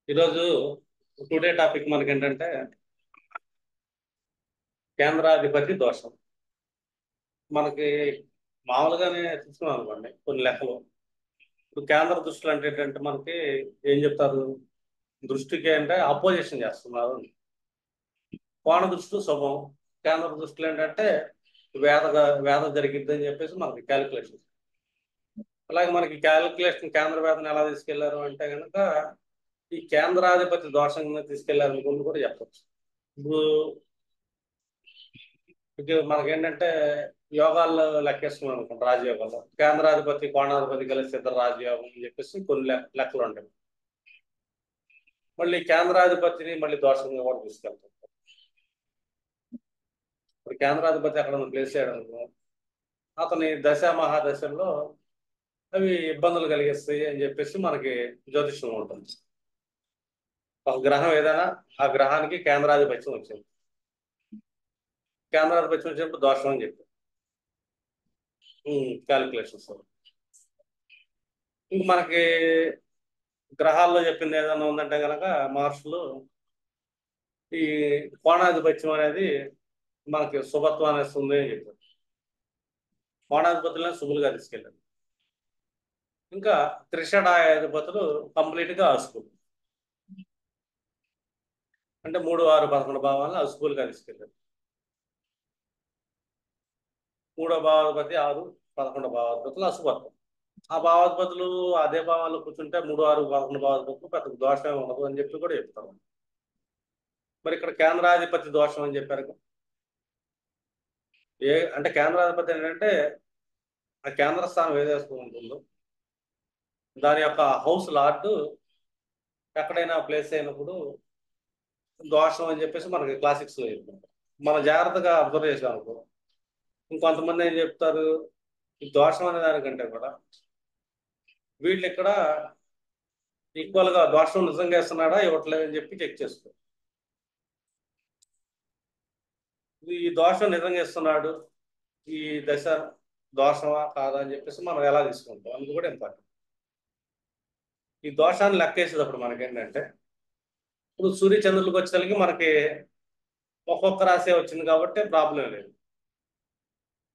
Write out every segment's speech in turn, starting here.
ఈరోజు today topic మనకి ఏంటంటే కేంద్రాధిపతి దోషం. మనకి మామూలుగానే చూస్తున్నాం అనుకోండి కొన్ని లెక్కలు. ఇప్పుడు కేంద్ర దృష్టిలు అంటే ఏంటంటే మనకి ఏం చెప్తారు, దృష్టికి అంటే అపోజిషన్ చేస్తున్నారు. కోణ దృష్టిలో శుభం, కేంద్ర దృష్టిలో ఏంటంటే వేద వేద జరిగిద్ది అని చెప్పేసి మనకి క్యాలిక్యులేషన్. అలాగే మనకి క్యాలిక్యులేషన్ కేంద్ర వేదన ఎలా తీసుకెళ్లారు అంటే కనుక ఈ కేంద్రాధిపతి దోషంగా తీసుకెళ్లారు అనుకుంటూ కూడా చెప్పచ్చు. ఇప్పుడు మనకేంటంటే యోగాల్లో లెక్కేస్తున్నాం అనుకోండి, రాజయోగాల్లో కేంద్రాధిపతి కోణాధిపతి కలిసి ఇద్దరు రాజయోగం అని చెప్పేసి కొన్ని లెక్కలు ఉంటాయి. మళ్ళీ కేంద్రాధిపతిని మళ్ళీ దోషంగా కూడా తీసుకెళ్తాం. ఇప్పుడు కేంద్రాధిపతి అక్కడ ప్లేస్ చేయడం అనుకో, అతని దశ మహాదశల్లో అవి ఇబ్బందులు కలిగిస్తాయి అని చెప్పేసి మనకి జ్యోతిష్యం ఉంటుంది. ఒక గ్రహం ఏదైనా ఆ గ్రహానికి కేంద్రాధిపత్యం వచ్చింది, కేంద్రాధిపత్యం వచ్చినప్పుడు దోషం అని చెప్పి క్యాలిక్యులేషన్స్. ఇంక మనకి గ్రహాల్లో చెప్పింది ఏదైనా ఉందంటే కనుక మహర్షులు ఈ కోణాధిపత్యం అనేది మనకి శుభత్వాన్ని ఇస్తుంది అని చెప్పారు. కోణాధిపతులను శుభులుగా తీసుకెళ్ళారు. ఇంకా త్రిషడాయాధిపతులు కంప్లీట్ గా అశుభులు, అంటే 3, 6, 11 భావాలను అశుభులుగా తీసుకెళ్ళారు. 3వ భావాధిపతి 6, 11 భావాధిపతులు అశుభత్వం. ఆ భావాధిపతులు అదే భావాల్లో కూర్చుంటే 3, 6, 11 భావాధిపతులు పెద్ద దోషమే ఉండదు అని చెప్పి కూడా చెప్తారు. మరి ఇక్కడ కేంద్రాధిపతి దోషం అని చెప్పారు. అంటే కేంద్రాధిపతి ఏంటంటే ఆ కేంద్ర స్థానం ఏదైతే ఉంటుందో దాని యొక్క హౌస్ లార్డ్ ఎక్కడైనా ప్లేస్ అయినప్పుడు దోషం అని చెప్పేసి మనకి క్లాసిక్స్ లో చెప్తారు. మనం జాగ్రత్తగా అబ్జర్వ్ చేసాం అనుకో, ఇంకొంతమంది ఏం చెప్తారు, ఈ దోషం అనే దానికంటే కూడా వీళ్ళు ఇక్కడ ఈక్వల్ గా దోషం నిజంగా ఇస్తున్నాడా ఇవ్వట్లేదు అని చెప్పి చెక్ చేసుకో. ఈ దోషం నిజంగా ఇస్తున్నాడు, ఈ దశ దోషమా కాదా అని చెప్పేసి మనం ఎలా తీసుకుంటాం అందుకు కూడా ఇంపార్టెంట్. ఈ దోషాన్ని లెక్కేసేటప్పుడు మనకేంటంటే ఇప్పుడు సూర్య చంద్రులకు వచ్చేసరికి మనకి ఒక్కొక్క రాశి వచ్చింది కాబట్టి ప్రాబ్లం లేదు.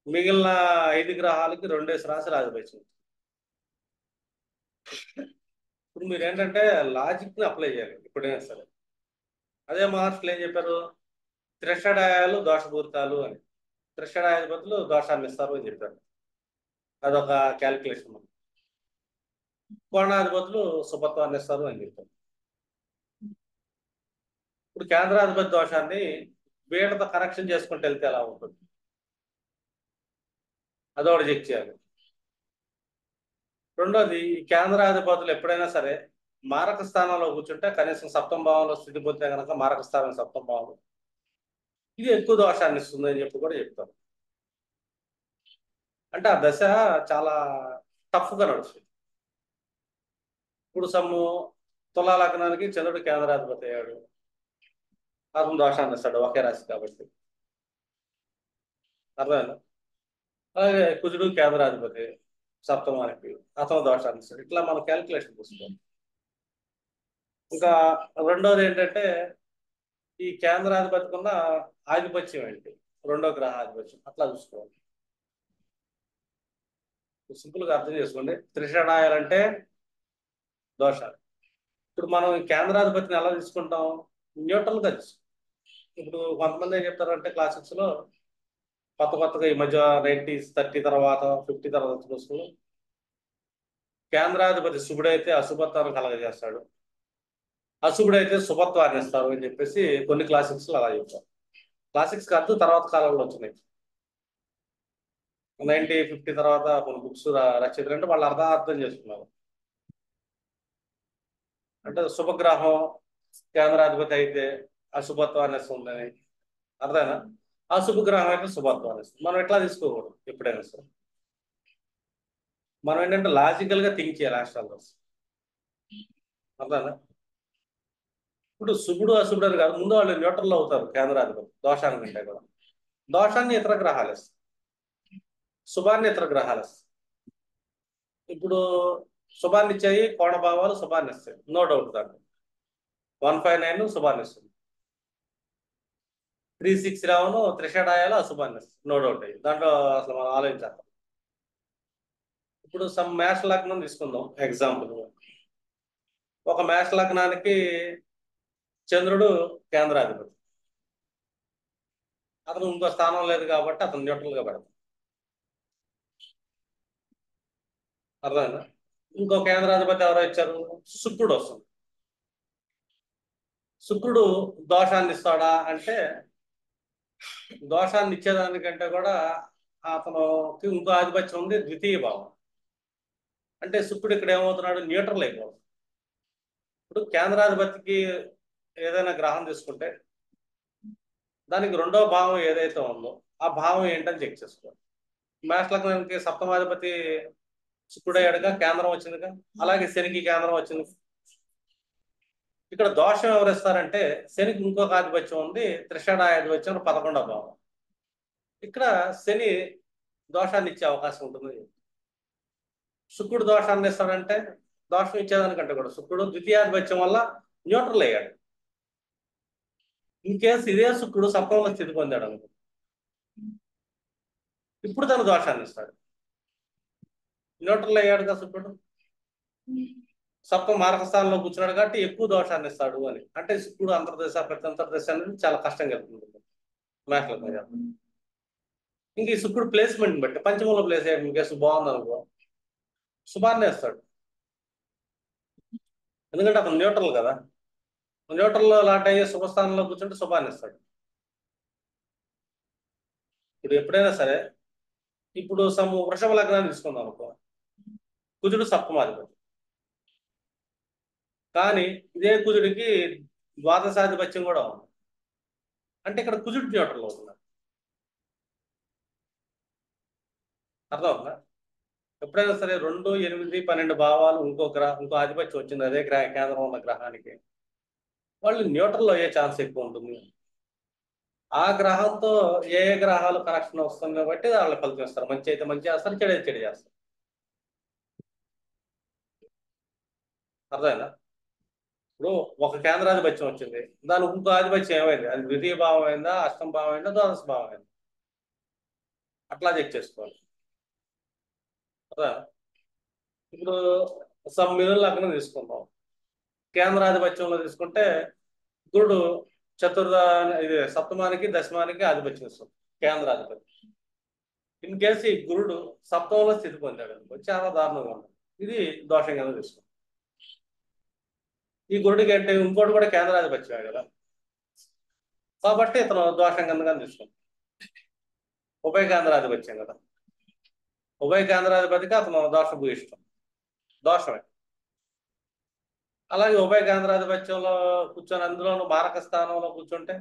మిగిలిన 5 గ్రహాలకి 2 రాశి రాజపక్షం. ఇప్పుడు మీరు ఏంటంటే లాజిక్ ని అప్లై చేయాలి ఎప్పుడైనా సరే. అదే మహర్షులు ఏం చెప్పారు, త్రిషడాయాలు దోషపూరితాలు అని, త్రిషడాయాధిపతులు దోషాన్ని ఇస్తారు అని చెప్పారు. అదొక క్యాలిక్యులేషన్. కోణాధిపతులు శుభత్వాన్ని ఇస్తారు అని చెప్పారు. ఇప్పుడు కేంద్రాధిపతి దోషాన్ని వీళ్ళతో కనెక్షన్ చేసుకుంటూ వెళ్తే ఎలా ఉంటుంది, అదొకటి చెక్ చేయాలి. రెండోది, ఈ కేంద్రాధిపతులు ఎప్పుడైనా సరే మారక స్థానంలో కూర్చుంటే కనీసం సప్తమ భావంలో స్థితి పొందితే కనుక మారక స్థానం సప్తమ భావం ఇది ఎక్కువ దోషాన్ని ఇస్తుంది అని చెప్పి కూడా చెప్తారు. అంటే ఆ దశ చాలా టఫ్గా నడుస్తుంది. ఇప్పుడు సమ్ము తులా లగ్నానికి చంద్రుడు కేంద్రాధిపతి అయ్యాడు, అతను దోషాన్ని ఇస్తాడు ఒకే రాశి కాబట్టి, అర్థమైందా. అలాగే కుజుడు కేంద్రాధిపతి సప్తమానికి, అతను దోషాన్ని ఇస్తాడు. ఇట్లా మనం క్యాలిక్యులేషన్ చూసుకోవాలి. ఇంకా రెండోది ఏంటంటే ఈ కేంద్రాధిపతికి ఉన్న ఆధిపత్యం ఏంటి, రెండో గ్రహ ఆధిపత్యం అట్లా చూసుకోవాలి. సింపుల్ గా అర్థం చేసుకోండి, త్రిషడాయాలంటే దోషాలు. ఇప్పుడు మనం ఈ కేంద్రాధిపతిని ఎలా తీసుకుంటాం, న్యూట్రల్ గా తీసుకుంటాం. ఇప్పుడు కొంతమంది ఏం చెప్తారంటే క్లాసిక్స్ లో కొత్తగా ఈ మధ్య 90s 30 తర్వాత 50 తర్వాత చూసుకుని కేంద్రాధిపతి శుభుడైతే అశుభత్వాన్ని కలగజేస్తాడు, అశుభుడైతే శుభత్వాన్ని ఇస్తారు అని చెప్పేసి కొన్ని క్లాసిక్స్ అలా చెప్తారు. క్లాసిక్స్ కాదు, తర్వాత కాలంలో వచ్చినాయి. 50 తర్వాత కొన్ని బుక్స్ రచయితలు అంటే వాళ్ళు అర్థం చేసుకున్నారు. అంటే శుభగ్రహం కేంద్రాధిపతి అయితే అశుభత్వాన్ని ఇస్తుందని అర్థమైనా, అశుభగ్రహం అయితే శుభత్వాన్ని ఇస్తుంది. మనం ఎట్లా తీసుకోకూడదు ఎప్పుడైనా సరే. మనం ఏంటంటే లాజికల్ గా థింక్ చేయాలి ఆస్ట్రాలజర్స్, అర్థమైనా. ఇప్పుడు శుభుడు అశుభుడు అని కాదు, ముందు వాళ్ళు న్యూట్రల్ అవుతారు కేంద్రాధిపతి దోషాన్ని కంటే కూడా. దోషాన్ని ఇతర గ్రహాలు ఇస్తాయి, శుభాన్ని ఇతర గ్రహాలు ఇస్తాయి. ఇప్పుడు శుభాన్ని ఇచ్చాయి కోణ భావాలు శుభాన్ని ఇస్తాయి, నో డౌట్ దాంట్లో. 159 శుభాన్ని ఇస్తుంది. 367 త్రిషడాయాలు అశుభాన్ని ఇస్తుంది. నో డౌట్ అయ్యి దాంట్లో అసలు మనం ఆలోచించాలి. ఇప్పుడు సమ్ మేష లగ్నం తీసుకుందాం ఎగ్జాంపుల్. ఒక మేష లగ్నానికి చంద్రుడు కేంద్రాధిపతి. అతను ఇంకో స్థానం లేదు కాబట్టి అతను న్యూట్రల్ గా పెడతాం. అర్థమైందా? ఇంకో కేంద్రాధిపతి ఎవరో ఇచ్చారు, శుక్రుడు వస్తుంది. శుక్రుడు దోషాన్ని ఇస్తాడా అంటే దోషాన్ని ఇచ్చేదానికంటే కూడా అతనుకి ఇంకో ఆధిపత్యం ఉంది, ద్వితీయ భావం. అంటే శుక్రుడు ఇక్కడ ఏమవుతున్నాడు, న్యూట్రల్ అయిపోతుంది. ఇప్పుడు కేంద్రాధిపతికి ఏదైనా గ్రహం తీసుకుంటే దానికి రెండో భావం ఏదైతే ఉందో ఆ భావం ఏంటని చెక్ చేసుకోవాలి. మేష లగ్నానికి సప్తమాధిపతి శుక్రుడు అయ్యాడుగా, కేంద్రం వచ్చిందిగా. అలాగే శనికి కేంద్రం వచ్చింది. ఇక్కడ దోషం ఎవరిస్తారంటే శనికి ఇంకొక ఆధిపత్యం ఉంది, త్రిషడాధిపత్యం 11వ భావం. ఇక్కడ శని దోషాన్ని ఇచ్చే అవకాశం ఉంటుంది. శుక్రుడు దోషాన్ని ఇస్తాడంటే దోషం ఇచ్చేదానికంటే కూడా శుక్రుడు ద్వితీయాధిపత్యం వల్ల న్యూట్రల్ అయ్యాడు. ఇన్ కేసు ఇదే శుక్రుడు సప్తమంలో స్థితి పొందాడు అనుకో, ఇప్పుడు తన దోషాన్ని ఇస్తాడు. న్యూట్రల్ అయ్యాడుగా శుక్రుడు, సప్తమ మారక స్థానంలో కూర్చున్నాడు కాబట్టి ఎక్కువ దోషాన్ని ఇస్తాడు అని. అంటే శుక్రుడు అంతర్దశ ప్రత్యంతర్దశ అనేది చాలా కష్టంగా వెళ్తుంది మేషలకు. ఇంక ఈ శుక్రుడు ప్లేస్మెంట్ బట్టి పంచమంలో ప్లేస్ అయ్యాడు, ఇంకే బాగుంది అనుకో, శుభాన్ని ఇస్తాడు. ఎందుకంటే అతను న్యూట్రల్ కదా. న్యూట్రల్లో లాట్ అయ్యే శుభస్థానంలో కూర్చుంటే శుభాన్ని ఇస్తాడు. ఇప్పుడు ఎప్పుడైనా సరే, ఇప్పుడు వృషభ లగ్నాన్ని తీసుకుందాం అనుకో, కుజుడు సప్తమాధిపతి. కానీ ఇదే కుజుడికి ద్వాదశాధిపత్యం కూడా ఉంది. అంటే ఇక్కడ కుజుడు న్యూట్రల్ అవుతున్నాడు. అర్థమవుతుందా? ఎప్పుడైనా సరే 2, 8, 12 భావాలు ఇంకో ఆధిపత్యం వచ్చింది అదే కేంద్రం ఉన్న గ్రహానికి, వాళ్ళు న్యూట్రల్ అయ్యే ఛాన్స్ ఎక్కువ ఉంటుంది. ఆ గ్రహంతో ఏ గ్రహాలు కనెక్షన్ వస్తుంది కాబట్టి వాళ్ళు ఫలితం ఇస్తారు. మంచి అయితే మంచి చేస్తారు, చెడు అయితే చెడు చేస్తారు. అర్థమైందా? ఇప్పుడు ఒక కేంద్రాధిపత్యం వచ్చింది, దానికి ఇంకో ఆధిపత్యం ఏమైంది, అది ద్వితీయ భావం అయిందా, అష్టమ భావం అయిందా, ద్వాదశ భావం అయిందా, అట్లా చెక్ చేసుకోవాలి. అదా ఇప్పుడు మిథున లగ్నం తీసుకుందాం. కేంద్రాధిపత్యంలో తీసుకుంటే గురుడు సప్తమానికి దశమానికి ఆధిపత్యం ఇస్తుంది కేంద్రాధిపతి. ఇన్ కేసు ఈ గురుడు సప్తమంలో స్థితి పొందాడు అనుకో, చాలా దారుణంగా ఉంది. ఇది దోషం కింద తీసుకుంటాం. ఈ గురుడికి అంటే ఇంకోటి కూడా కేంద్రాధిపత్యమే కదా, కాబట్టి ఇతను దోషం కిందగా తీసుకుంటాం. ఉభయ కేంద్రాధిపత్యం కదా, ఉభయ కేంద్రాధిపతికి అతను దోషభూయిష్టం, దోషమే. అలాగే ఉభయ కేంద్రాధిపత్యంలో కూర్చొని అందులోనూ మారక స్థానంలో కూర్చుంటే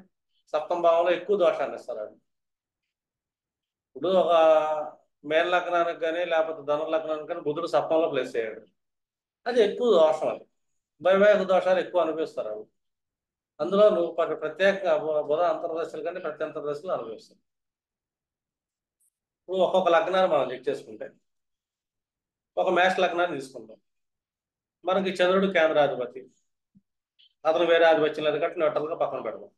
సప్తమ భావంలో ఎక్కువ దోషాన్ని ఇస్తారు. ఇప్పుడు ఒక మేన లగ్నానికి కానీ లేకపోతే ధను లగ్నానికి కానీ బుధుడు సప్తమంలో ప్లేస్ అయ్యాడు, అది ఎక్కువ దోషం. అది వైవాహిక దోషాలు ఎక్కువ అనిపిస్తారు. అవి అందులో నువ్వు ప్రత్యేకంగా బుధ అంతర్దశలు కానీ ప్రత్యంతర్దశలు అనుభవిస్తారు. ఇప్పుడు ఒక్కొక్క లగ్నాన్ని మనం చెక్ చేసుకుంటే, ఒక మేష లగ్నాన్ని తీసుకుంటాం. మనకి చంద్రుడు కేంద్రాధిపతి, అతను వేరే ఆధిపత్యం లేదు కాబట్టి న్యూట్రల్గా పక్కన పెడదాం.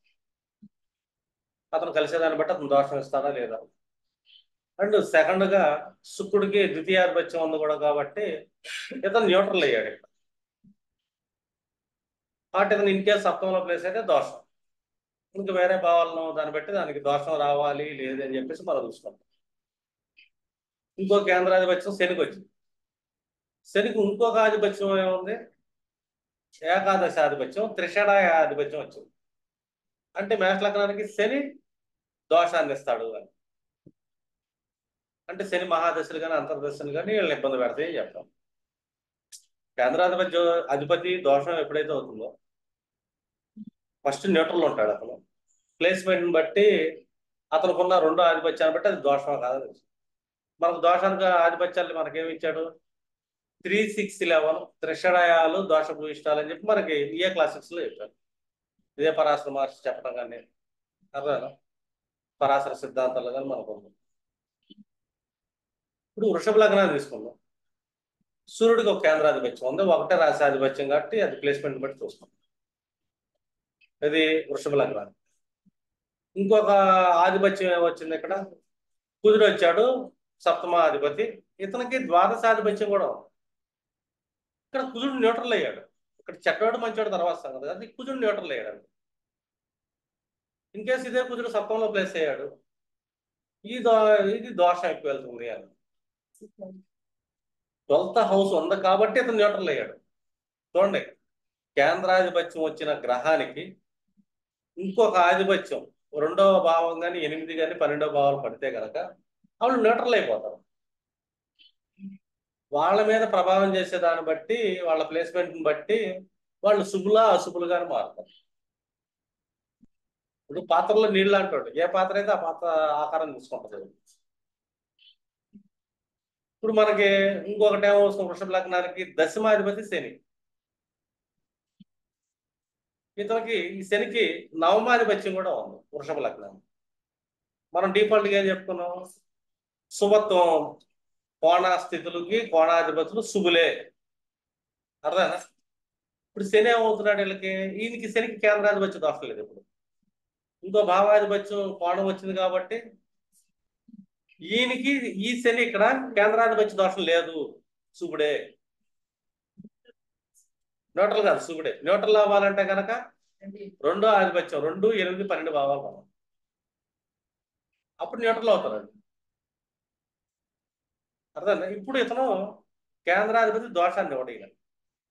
అతను కలిసేదాన్ని బట్టి అతను దోషం ఇస్తాడా లేదా. అండ్ సెకండ్గా శుక్రుడికి ద్వితీయాధిపత్యం ఉంది కూడా కాబట్టి ఇతను న్యూట్రల్ అయ్యాడు. కాబట్టి ఇతను ఇన్ కేసు సప్తమంలో ప్లేస్ అయితే దోషం. ఇంకా వేరే భావాలను దాన్ని బట్టి దానికి దోషం రావాలి లేదు అని చెప్పేసి మనం చూసుకుంటాం. ఇంకో కేంద్రాధిపత్యం శనికి వచ్చింది. శనికి ఇంకొక ఆధిపత్యం ఏముంది, ఏకాదశాధిపత్యం త్రిషడాధిపత్యం వచ్చింది. అంటే మేష లగ్నానికి శని దోషాన్ని ఇస్తాడు అని. అంటే శని మహాదశలు కానీ అంతర్దశలు కానీ వీళ్ళని ఇబ్బంది పెడతాయి చెప్తాం. అధిపతి దోషం ఎప్పుడైతే అవుతుందో ఫస్ట్ న్యూట్రల్ ఉంటాడు. అతను ప్లేస్మెంట్ని బట్టి అతనుకున్న రెండో ఆధిపత్యాన్ని బట్టి అది దోషం కాదని తెలుసు. మనకు దోషానికి ఆధిపత్యాలు మనకేమి ఇచ్చాడు, 3, 6, 11 త్రిషడాయాలు దోషభూయిష్టాలు అని చెప్పి మనకి క్లాసిక్స్లో చెప్పారు. ఇదే పరాశర మహర్షి చెప్పడం కానీ అర్థం పరాశర సిద్ధాంతాలు కానీ మనకు ఉంది. ఇప్పుడు వృషభ లగ్నాన్ని తీసుకుందాం. సూర్యుడికి ఒక కేంద్రాధిపత్యం ఉంది, ఒకటే రాశి ఆధిపత్యం కాబట్టి అది ప్లేస్మెంట్ బట్టి చూస్తాం. ఇది వృషభ లగ్నానికి. ఇంకొక ఆధిపత్యం ఏమొచ్చింది ఇక్కడ, కుజుడు వచ్చాడు సప్తమాధిపతి, ఇతనికి ద్వాదశాధిపత్యం కూడా ఉంది. ఇక్కడ కుజుడు న్యూట్రల్ అయ్యాడు. ఇక్కడ చెడ్డవాడు మంచివాడు తర్వాత సంగతి, అది కుజుడు న్యూట్రల్ అయ్యాడు. ఇన్ కేసు ఇదే కుజుడు సప్తంలో ప్లేస్ అయ్యాడు, ఇది దోషం ఎక్కువ వెళ్తుంది అని. 12th హౌస్ ఉంది కాబట్టి ఇతను న్యూట్రల్ అయ్యాడు. చూడండి, కేంద్రాధిపత్యం వచ్చిన గ్రహానికి ఇంకొక ఆధిపత్యం 2వ భావం కానీ 8 కానీ 12వ భావాలు పడితే కనుక వాళ్ళు న్యూట్రల్ అయిపోతారు. వాళ్ళ మీద ప్రభావం చేసే దాన్ని బట్టి, వాళ్ళ ప్లేస్మెంట్ని బట్టి వాళ్ళు శుభులా అశుభులుగానే మారుతారు. ఇప్పుడు పాత్రలో నీళ్ళు అంటాడు, ఏ పాత్ర అయితే ఆ పాత్ర ఆకారం తీసుకుంటుంది. ఇప్పుడు మనకి ఇంకొకటేమో వృషభ లగ్నానికి దశమాధిపతి శని. ఇతనికి ఈ శనికి నవమాధిపత్యం కూడా ఉంది వృషభ లగ్నం. మనం డిఫాల్ట్గా ఏం చెప్పుకున్నాం, శుభత్వం, కోణ స్థితులకి కోణాధిపతులు శుభులే. అర్థనా? ఇప్పుడు శని ఏమవుతున్నాడు వీళ్ళకి, ఈయనకి శనికి కేంద్రాధిపత్యం దోషం లేదు. ఇప్పుడు ఇంకో భావాధిపత్యం కోణం వచ్చింది కాబట్టి ఈయనకి ఈ శని ఇక్కడ కేంద్రాధిపత్య దోషం లేదు, శుభుడే. న్యూట్రల్ కాదు, శుభుడే. న్యూట్రల్ అవ్వాలంటే కనుక 2వ ఆధిపత్యం 2, 8, 12 భావాలు మనం అప్పుడు న్యూట్రల్ అవుతారండి. అర్థం? ఇప్పుడు ఇతను కేంద్రాధిపతి దోషాన్ని ఇవ్వడం,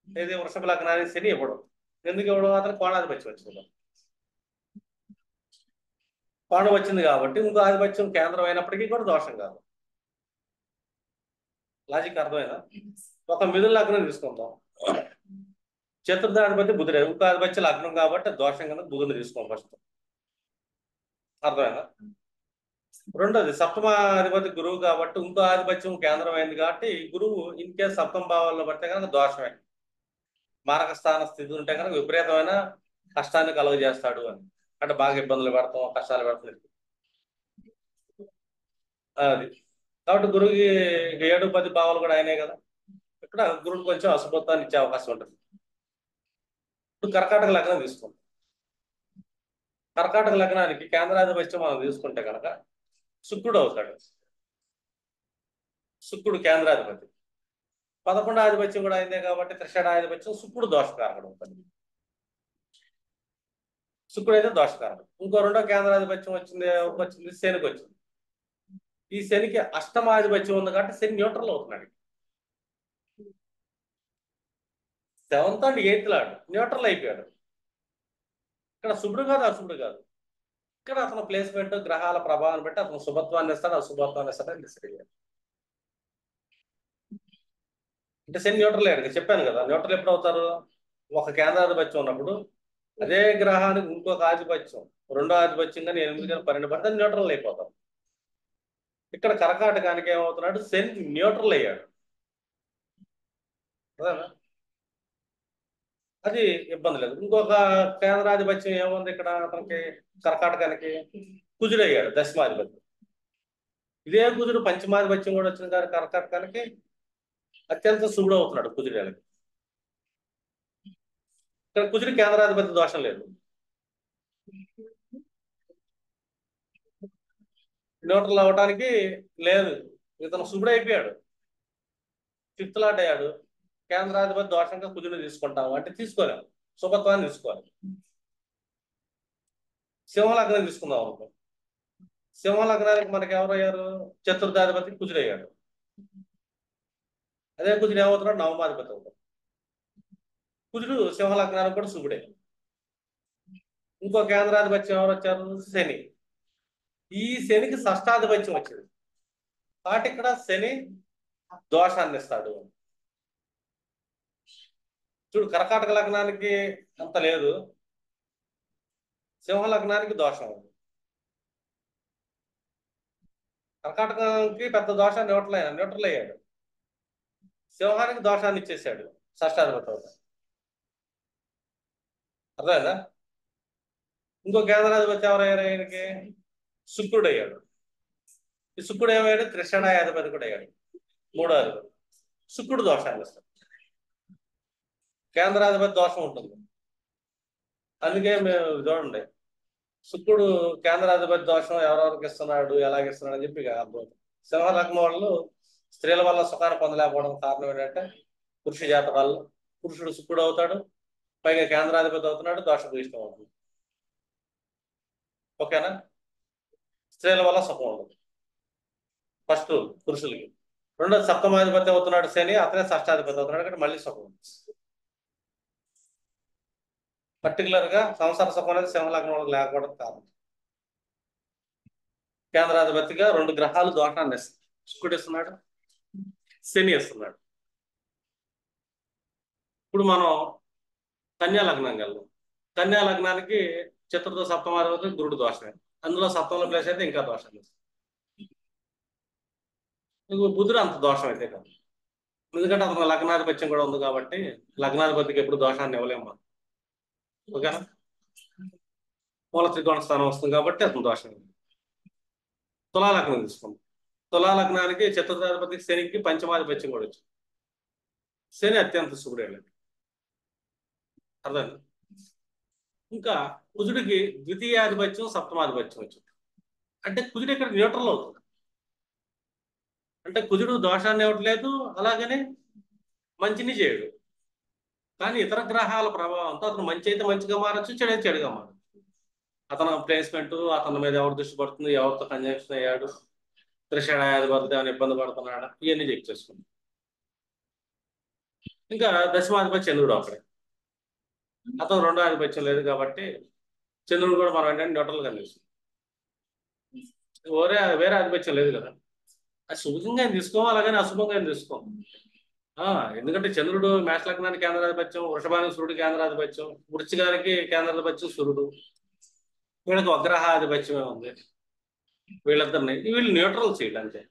ఏది వృషభ లగ్నానికి శని ఇవ్వడం. ఎందుకు ఇవ్వడం, అతను కోణాధిపత్యం వచ్చింది. కోణం వచ్చింది కాబట్టి ఇంకో ఆధిపత్యం కేంద్రం అయినప్పటికీ కూడా దోషం కాదు. లాజిక్ అర్థమైనా? ఒక మిథున లగ్నం తీసుకుందాం, చతుర్థాధిపతి బుధుడే, ఇంకో ఆధిపత్యం లగ్నం కాబట్టి దోషం కింద బుధుని తీసుకోం ఫస్ట్. అర్థమైనా? రెండోది సప్తమాధిపతి గురువు కాబట్టి ఇంకో ఆధిపత్యం కేంద్రం అయింది కాబట్టి గురువు ఇన్ కేసు సప్తమ భావాల్లో పడితే కనుక దోషమే. మారక స్థాన స్థితి ఉంటే కనుక విపరీతమైన కష్టాన్ని కలుగజేస్తాడు అని, అంటే బాగా ఇబ్బందులు పెడతాం, కష్టాలు పెడతాం. అది కాబట్టి గురువుకి 7, 10 భావాలు కూడా అయినాయి కదా, ఇక్కడ గురువుకి కొంచెం అశుభత్వాన్ని ఇచ్చే అవకాశం ఉంటుంది. ఇప్పుడు కర్కాటక లగ్నం తీసుకుంటాం. కర్కాటక లగ్నానికి కేంద్రాధిపత్యం మనం తీసుకుంటే కనుక శుక్రుడు అవుతాడు. శుక్రుడు కేంద్రాధిపతి. 11వ ఆధిపత్యం కూడా అయిందే కాబట్టి త్రిషడాధిపత్యం శుక్రుడు దోషకారకుడు అవుతాడు. శుక్రుడు అయితే దోషకారకుడు. ఇంకో 2వ కేంద్రాధిపత్యం వచ్చింది శనికి వచ్చింది. ఈ శనికి అష్టమాధిపత్యం ఉంది కాబట్టి శని న్యూట్రల్ అవుతున్నాడు. 7th and 8th లాడు న్యూట్రల్ అయిపోయాడు. ఇక్కడ శుభ్రుడు కాదు, అశుభ్రుడు కాదు. ఇక్కడ అతను ప్లేస్మెంట్ గ్రహాల ప్రభావాన్ని బట్టి అతను శుభత్వాన్ని ఇస్తాడు, అశుభత్వాన్ని ఇస్తాడని డిసైడ్ అయ్యాడు. అంటే శని న్యూట్రల్ అయ్యాడు. చెప్పాను కదా, న్యూట్రల్ ఎప్పుడు అవుతారు, ఒక కేంద్రాధిపత్యం ఉన్నప్పుడు అదే గ్రహానికి ఇంకొక ఆధిపత్యం 2వ ఆధిపత్యం కానీ 8 కానీ 12 పడితే న్యూట్రల్ అయిపోతారు. ఇక్కడ కర్కాటకానికి ఏమవుతున్నాడు, శని న్యూట్రల్ అయ్యాడు. అదేనా? అది ఇబ్బంది లేదు. ఇంకొక కేంద్రాధిపత్యం ఏముంది ఇక్కడ అతనికి, కర్కాటకానికి కుజుడు అయ్యాడు దశమాధిపతి. ఇదే కుజుడు పంచమాధిపత్యం కూడా వచ్చిన కానీ కర్కాటకానికి అత్యంత శుభుడు అవుతున్నాడు కుజుడు. ఇక్కడ కుజుడు కేంద్రాధిపతి దోషం లేదు, న్యూట్రల్ అవ్వటానికి లేదు. ఇతను శుభుడు అయిపోయాడు, 5th లాట్ అయ్యాడు. కేంద్రాధిపతి దోషంగా కుజుని తీసుకుంటాము అంటే తీసుకోలేము, శుభత్వాన్ని తీసుకోవాలి. సింహలగ్నం తీసుకుందాం అనుకో, సింహలగ్నానికి మనకి ఎవరు అయ్యారు, చతుర్థాధిపతి కుజుడు అయ్యాడు. అదే కుజుడు ఏమవుతున్నాడు, నవమాధిపతి అవుతాడు. కుజుడు సింహలగ్నానికి కూడా శుభుడే. ఇంకో కేంద్రాధిపత్యం ఎవరు వచ్చారు, శని. ఈ శనికి షష్టాధిపత్యం వచ్చింది కాబట్టి ఇక్కడ శని దోషాన్ని ఇస్తాడు. చూడు, కర్కాటక లగ్నానికి అంత లేదు, సింహ లగ్నానికి దోషం ఉంది. కర్కాటకానికి పెద్ద దోషాన్ని న్యూట్రల్ అయ్యాడు. సింహానికి దోషాన్ని ఇచ్చేసాడు షష్టాధిపతి అవుతాడు. అర్థమైందా? ఇంకో కేంద్రాధిపతి ఎవరయ్యారు, ఆయనకి శుక్రుడు అయ్యాడు. ఈ శుక్రుడు ఏమయ్యాడు, త్రిషడాధిపతి కూడా అయ్యాడు, 3వ అధిపతి. శుక్రుడు దోషాన్ని ఇస్తాడు. కేంద్రాధిపతి దోషం ఉంటుంది, అందుకే మేము చూడండి, శుక్రుడు కేంద్రాధిపతి దోషం ఎవరెవరికి ఇస్తున్నాడు, ఎలాగిస్తున్నాడు అని చెప్పి అర్థం. సింహ లగ్నం వాళ్ళు స్త్రీల వల్ల సుఖాన్ని పొందలేకపోవడం కారణం ఏంటంటే పురుష జాతకాల్లో పురుషుడు శుక్రుడు అవుతాడు, పైగా కేంద్రాధిపతి అవుతున్నాడు, దోషభూయిష్టం అవుతుంది. ఓకేనా? స్త్రీల వల్ల సుఖం ఉండదు ఫస్ట్ పురుషులకి. రెండోది సప్తమాధిపతి అవుతున్నాడు శని, అతనే షష్టాధిపతి అవుతున్నాడు కాబట్టి మళ్ళీ సుఖం ఉంది. పర్టికులర్ గా సంసార సుఖం అనేది సింహ లగ్నం వాళ్ళకి లేకపోవడం కారణం. కేంద్రాధిపతిగా 2 గ్రహాలు దోషాన్ని ఇస్తాయి. శుక్రుడు ఇస్తున్నాడు, శని ఇస్తున్నాడు. ఇప్పుడు మనం కన్యా లగ్నం వెళ్దాం. కన్యా లగ్నానికి చతుర్థ సప్తమాధిపతి గురుడు దోషమే, అందులో సప్తంలో ప్లేస్ అయితే ఇంకా దోషం. బుధుడు అంత దోషం అయితే కాదు, ఎందుకంటే అతను లగ్నాధిపత్యం కూడా ఉంది కాబట్టి లగ్నాధిపతికి ఎప్పుడు దోషాన్ని ఇవ్వలేము మనం. ఓకేనా? మూల త్రికోణ స్థానం వస్తుంది కాబట్టి అతను దోషం. తులా లగ్నం తీసుకుందాం. తులా లగ్నానికి చతుర్థాధిపతికి శనికి పంచమాధిపత్యం కూడా వచ్చింది. శని అత్యంత శుభుడు. అర్థం. ఇంకా కుజుడికి ద్వితీయాధిపత్యం సప్తమాధిపత్యం వచ్చింది. అంటే కుజుడు ఇక్కడ న్యూట్రల్ అవుతుంది. అంటే కుజుడు దోషాన్ని ఇవ్వట్లేదు, అలాగనే మంచిని చేయడు. కానీ ఇతర గ్రహాల ప్రభావంతో అతను మంచి అయితే మంచిగా మారచ్చు, చెడు అయితే చెడుగా మారచ్చు. అతను ప్లేస్మెంట్, అతని మీద ఎవరు దృష్టి పడుతుంది, ఎవరితో కంజంక్షన్ అయ్యాడు, త్రిషడాధిపతి ఏమైనా ఇబ్బంది పడుతున్నాడా, ఇవన్నీ చెక్ చేసుకుంది. ఇంకా దశమాధిపతి చంద్రుడు అక్కడే, అతను రెండో ఆధిపత్యం లేదు కాబట్టి చంద్రుడు కూడా మనం ఏంటంటే న్యూట్రల్ గా నిలుస్తుంది. వేరే ఆధిపత్యం లేదు కదా, అది శుభంగా తీసుకోవాలి, అలాగని అశుభంగా తీసుకోం. ఎందుకంటే చంద్రుడు మేష లగ్నానికి కేంద్రాధిపత్యం, వృషభానికి సూర్యుడు కేంద్రాధిపత్యం, వృశ్చికానికి కేంద్రాధిపత్యం సూర్యుడు, వీళ్ళకి వగ్రహాధిపత్యమే ఉంది. వీళ్ళు న్యూట్రల్స్ వీళ్ళు అంతే.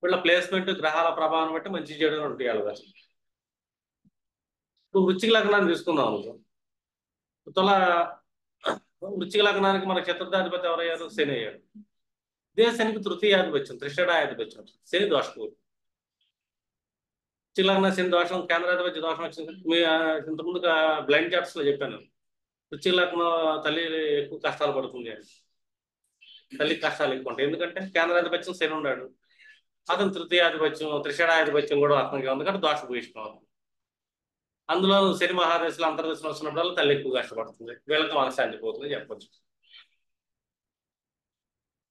వీళ్ళ ప్లేస్మెంట్ గ్రహాల ప్రభావం బట్టి మంచి చెడు ఉంటాయి వాళ్ళ. ఇప్పుడు వృశ్చిక లగ్నాన్ని తీసుకుందాం అనుకో. వృశ్చిక లగ్నానికి మన చతుర్థాధిపతి ఎవరయ్యారు? శని అయ్యాడు. ఇదే శనికి తృతీయాధిపత్యం, త్రిషడాధిపత్యం, శని దోషపూర్. వృశ్చిక లగ్న శని దోషం, కేంద్రాధిపత్య దోషం వచ్చింది. మీ ఇంతకుముందు బ్లైండ్ చాప్టర్స్ లో చెప్పాను. వృశ్చిక లగ్నం తల్లి ఎక్కువ కష్టాలు పడుతుంది అని. తల్లికి కష్టాలు ఎక్కువ ఉంటాయి, ఎందుకంటే కేంద్రాధిపత్యం శని ఉన్నాడు, అతను తృతీయాధిపత్యం త్రిషడాధిపత్యం కూడా అతనికి ఉంది కాబట్టి దోషభూయిష్టం. అందులో శని మహాదశలు అంతర్దశలు వస్తున్నప్పుడల్లా తల్లి ఎక్కువ కష్టపడుతుంది, వీళ్ళకి మనశ్శాంతి పోతుంది చెప్పొచ్చు.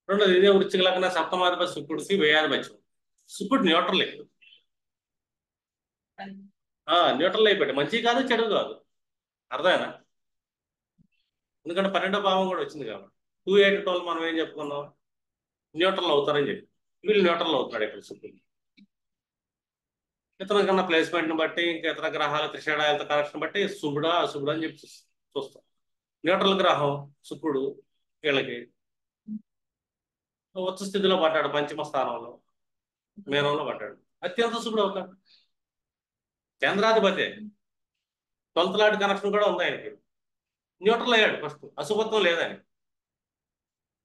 రెండోది ఇదే వృశ్చిక లగ్న సప్తమాధిపతి శుక్రుడికి వ్యయాధిపత్యం. శుక్రుడు న్యూట్రల్ ఎక్కువ, న్యూట్రల్ అయిపోయాడు, మంచి కాదు చెడు కాదు. అర్థమైనా? ఎందుకంటే 12వ భావం కూడా వచ్చింది కాబట్టి 2 8 మనం ఏం చెప్పుకున్నాం, న్యూట్రల్ అవుతారని చెప్పి. వీళ్ళు న్యూట్రల్ అవుతున్నాడు ఇక్కడ శుక్రుడు. ఇతర కన్నా ప్లేస్మెంట్ని బట్టి, ఇంకా ఇతర గ్రహాల త్రిషడాలతో కనెక్షన్ బట్టి శుభుడా అశుభుడా అని చెప్పి చూస్తాం. న్యూట్రల్ గ్రహం శుక్రుడు వీళ్ళకి ఉచ్చ స్థితిలో పడ్డాడు, పంచమ స్థానంలో మీనంలో పడ్డాడు, అత్యంత శుభుడు అవుతాడు. కేంద్రాధిపతి 12th లాట్ కనెక్షన్ కూడా ఉంది ఆయనకి. న్యూట్రల్ అయ్యాడు ఫస్ట్, అశుభత్వం లేదని,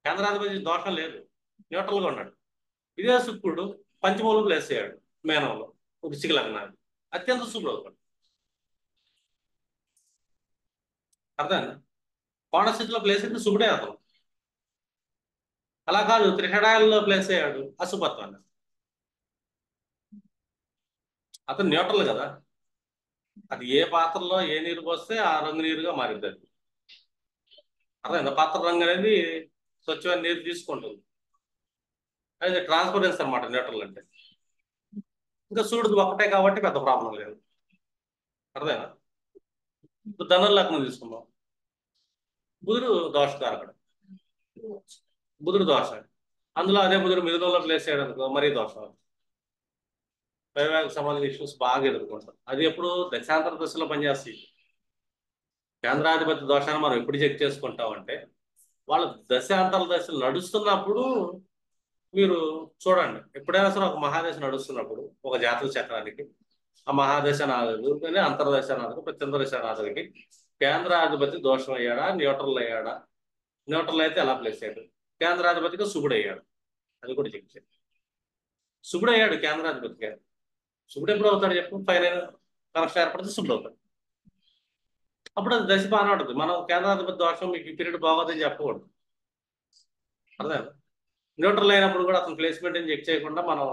కేంద్రాధిపతి దోషం లేదు, న్యూట్రల్గా ఉన్నాడు. ఇదే శుక్రుడు పంచమూలు ప్లేస్ అయ్యాడు మేనంలో, వృశ్చిక లగ్నాన్ని, అత్యంత శుభుడు అవుతాడు. అర్థం. కోణస్థితిలో ప్లేస్ అయితే శుభుడే అతను. అలా కాదు, త్రిషడాలలో ప్లేస్ అయ్యాడు, అశుభత్వాన్ని. అతను న్యూట్రల్ కదా, అది ఏ పాత్రలో ఏ నీరు పోస్తే ఆ రంగు నీరుగా మారిద్ది. అర్థమైందా? పాత్ర రంగు అనేది స్వచ్ఛమైన నీరు తీసుకుంటుంది, అది ట్రాన్స్పరెన్సీ అనమాట న్యూట్రల్ అంటే. ఇంకా సూర్యుడు ఒక్కటే కాబట్టి పెద్ద ప్రాబ్లం లేదు. అర్థమైనా? ఇప్పుడు ధనుర్ లగ్నం తీసుకుందాం. బుధుడు దోషకారకుడు, బుధుడు దోషం. అందులో అదే బుధుడు మిథునంలో ప్లేస్ చేయడం అనుకో మరీ దోషం. వైవాహిక సంబంధించిన ఇష్యూస్ బాగా ఎదుర్కొంటారు. అది ఎప్పుడు దశాంతర దశలో పనిచేస్తాయి. కేంద్రాధిపతి దోషాన్ని మనం ఎప్పుడు చెక్ చేసుకుంటామంటే వాళ్ళ దశాంతర దశలు నడుస్తున్నప్పుడు మీరు చూడండి. ఎప్పుడైనా సరే ఒక మహాదశ నడుస్తున్నప్పుడు ఒక జాతక చక్రానికి ఆ మహాదశ నాథుడు కానీ అంతర్దశ నాథుడు ప్రత్యంతరదశ నాథుడికి కేంద్రాధిపతి దోషం అయ్యాడా, న్యూట్రల్ అయ్యాడా, న్యూట్రల్ అయితే ఎలా ప్లేస్ అయ్యాడు, కేంద్రాధిపతిగా శుభుడు అయ్యాడు, అది కూడా చెక్ చేయండి. శుభుడు అయ్యాడు కేంద్రాధిపతిగా. శుభుడు ఎప్పుడు అవుతాడు చెప్పు? ఫైనల్ కనెక్షన్ ఏర్పడితే శుభుడు అవుతాడు. అప్పుడు అది దశ బాగానే ఉంటుంది. మనం కేంద్రాధిపతి దోషం మీకు ఈ పీరియడ్ బాగోదని చెప్పకూడదు. అర్థం న్యూట్రల్ అయినప్పుడు కూడా అతను ప్లేస్మెంట్ చెక్ చేయకుండా మనం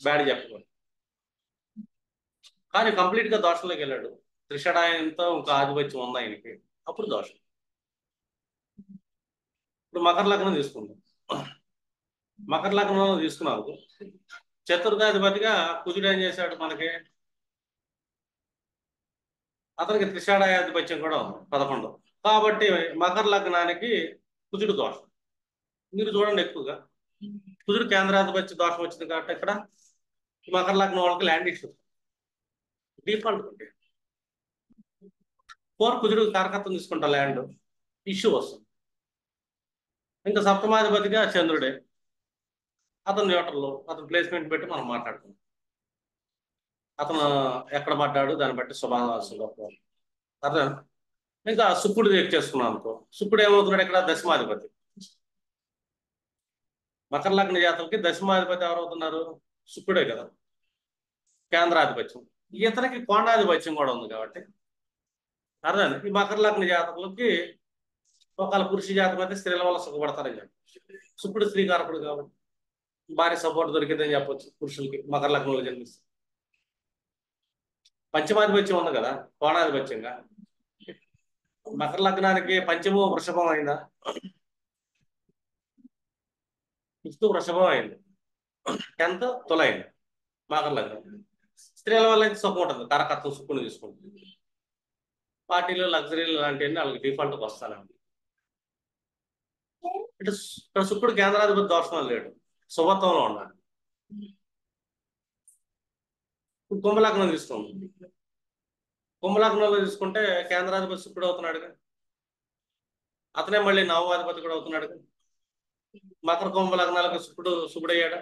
బ్యాడ్ చెప్పకూడదు. కానీ కంప్లీట్ గా దోషంలోకి వెళ్ళాడు, త్రిషడాయంతో ఇంకా ఆధిపత్యం ఉంది ఆయనకి, అప్పుడు దోషం. ఇప్పుడు మకర లగ్నం తీసుకుందాం. మకర లగ్నం తీసుకున్నాము, చతుర్థాధిపతిగా కుజుడు ఏం చేశాడు మనకి, అతనికి త్రిషాడాయాధిపత్యం కూడా ఉంది 11. కాబట్టి మకర లగ్నానికి కుజుడు దోషం. మీరు చూడండి ఎక్కువగా కుజుడు కేంద్రాధిపత్య దోషం వచ్చింది కాబట్టి ఇక్కడ మకర లగ్నం వాళ్ళకి ల్యాండ్ ఇష్యూ డిఫాల్ట్ ఉంటే 4 కుజుడు కారకత్వం తీసుకుంటా ల్యాండ్ ఇష్యూ వస్తుంది. ఇంకా సప్తమాధిపతిగా చంద్రుడే, అతను న్యూట్రల్, అతను ప్లేస్మెంట్ పెట్టి మనం మాట్లాడుకుంటాం. అతను ఎక్కడ పడ్డాడు దాన్ని బట్టి శుభాశుభం అర్థం. ఇంకా శుక్రుడు చెక్ చేసుకున్నాం అనుకో, శుక్రుడు ఏమవుతున్నాడు ఇక్కడ దశమాధిపతి. మకర లగ్న జాతకులకి దశమాధిపతి ఎవరవుతున్నారు, శుక్రుడే కదా, కేంద్రాధిపత్యం. ఇతనికి కోణాధిపత్యం కూడా ఉంది కాబట్టి అర్థం. ఈ మకర లగ్న జాతకులకి ఒకవేళ పురుష జాతకం అయితే స్త్రీల వల్ల సుఖపడతారని చెప్పి, శుక్రుడు స్త్రీకారకుడు కాబట్టి భార్య సపోర్ట్ దొరికిందని చెప్పొచ్చు పురుషులకి మకర లగ్నంలో జన్మిస్తే. పంచమాధిపత్యం ఉంది కదా కోణాధిపత్యంగా, మకర లగ్నానికి పంచము వృషభం అయిందా, 5th వృషభం అయింది, 10th తుల అయింది మకర లగ్నం. స్త్రీల వల్ల అయితే సుఖం ఉంటుంది, కారకత్వం శుక్రుని తీసుకుంటుంది. పార్టీలు లగ్జరీలు లాంటివన్నీ వాళ్ళకి డిఫాల్ట్కి వస్తానండి. అంటే ఇక్కడ శుక్రుడు కేంద్రాధిపతి దోషం లేడు, శుభత్వంలో ఉన్నాడు. కుంభలగ్నం తీసుకోండి, కుంభలగ్నంలో తీసుకుంటే కేంద్రాధిపతి శుక్రుడు అవుతున్నాడు, అతనే మళ్ళీ నవమాధిపతి కూడా అవుతున్నాడు. మకర కుంభ లగ్నాలకు శుభుడయ్యాడు.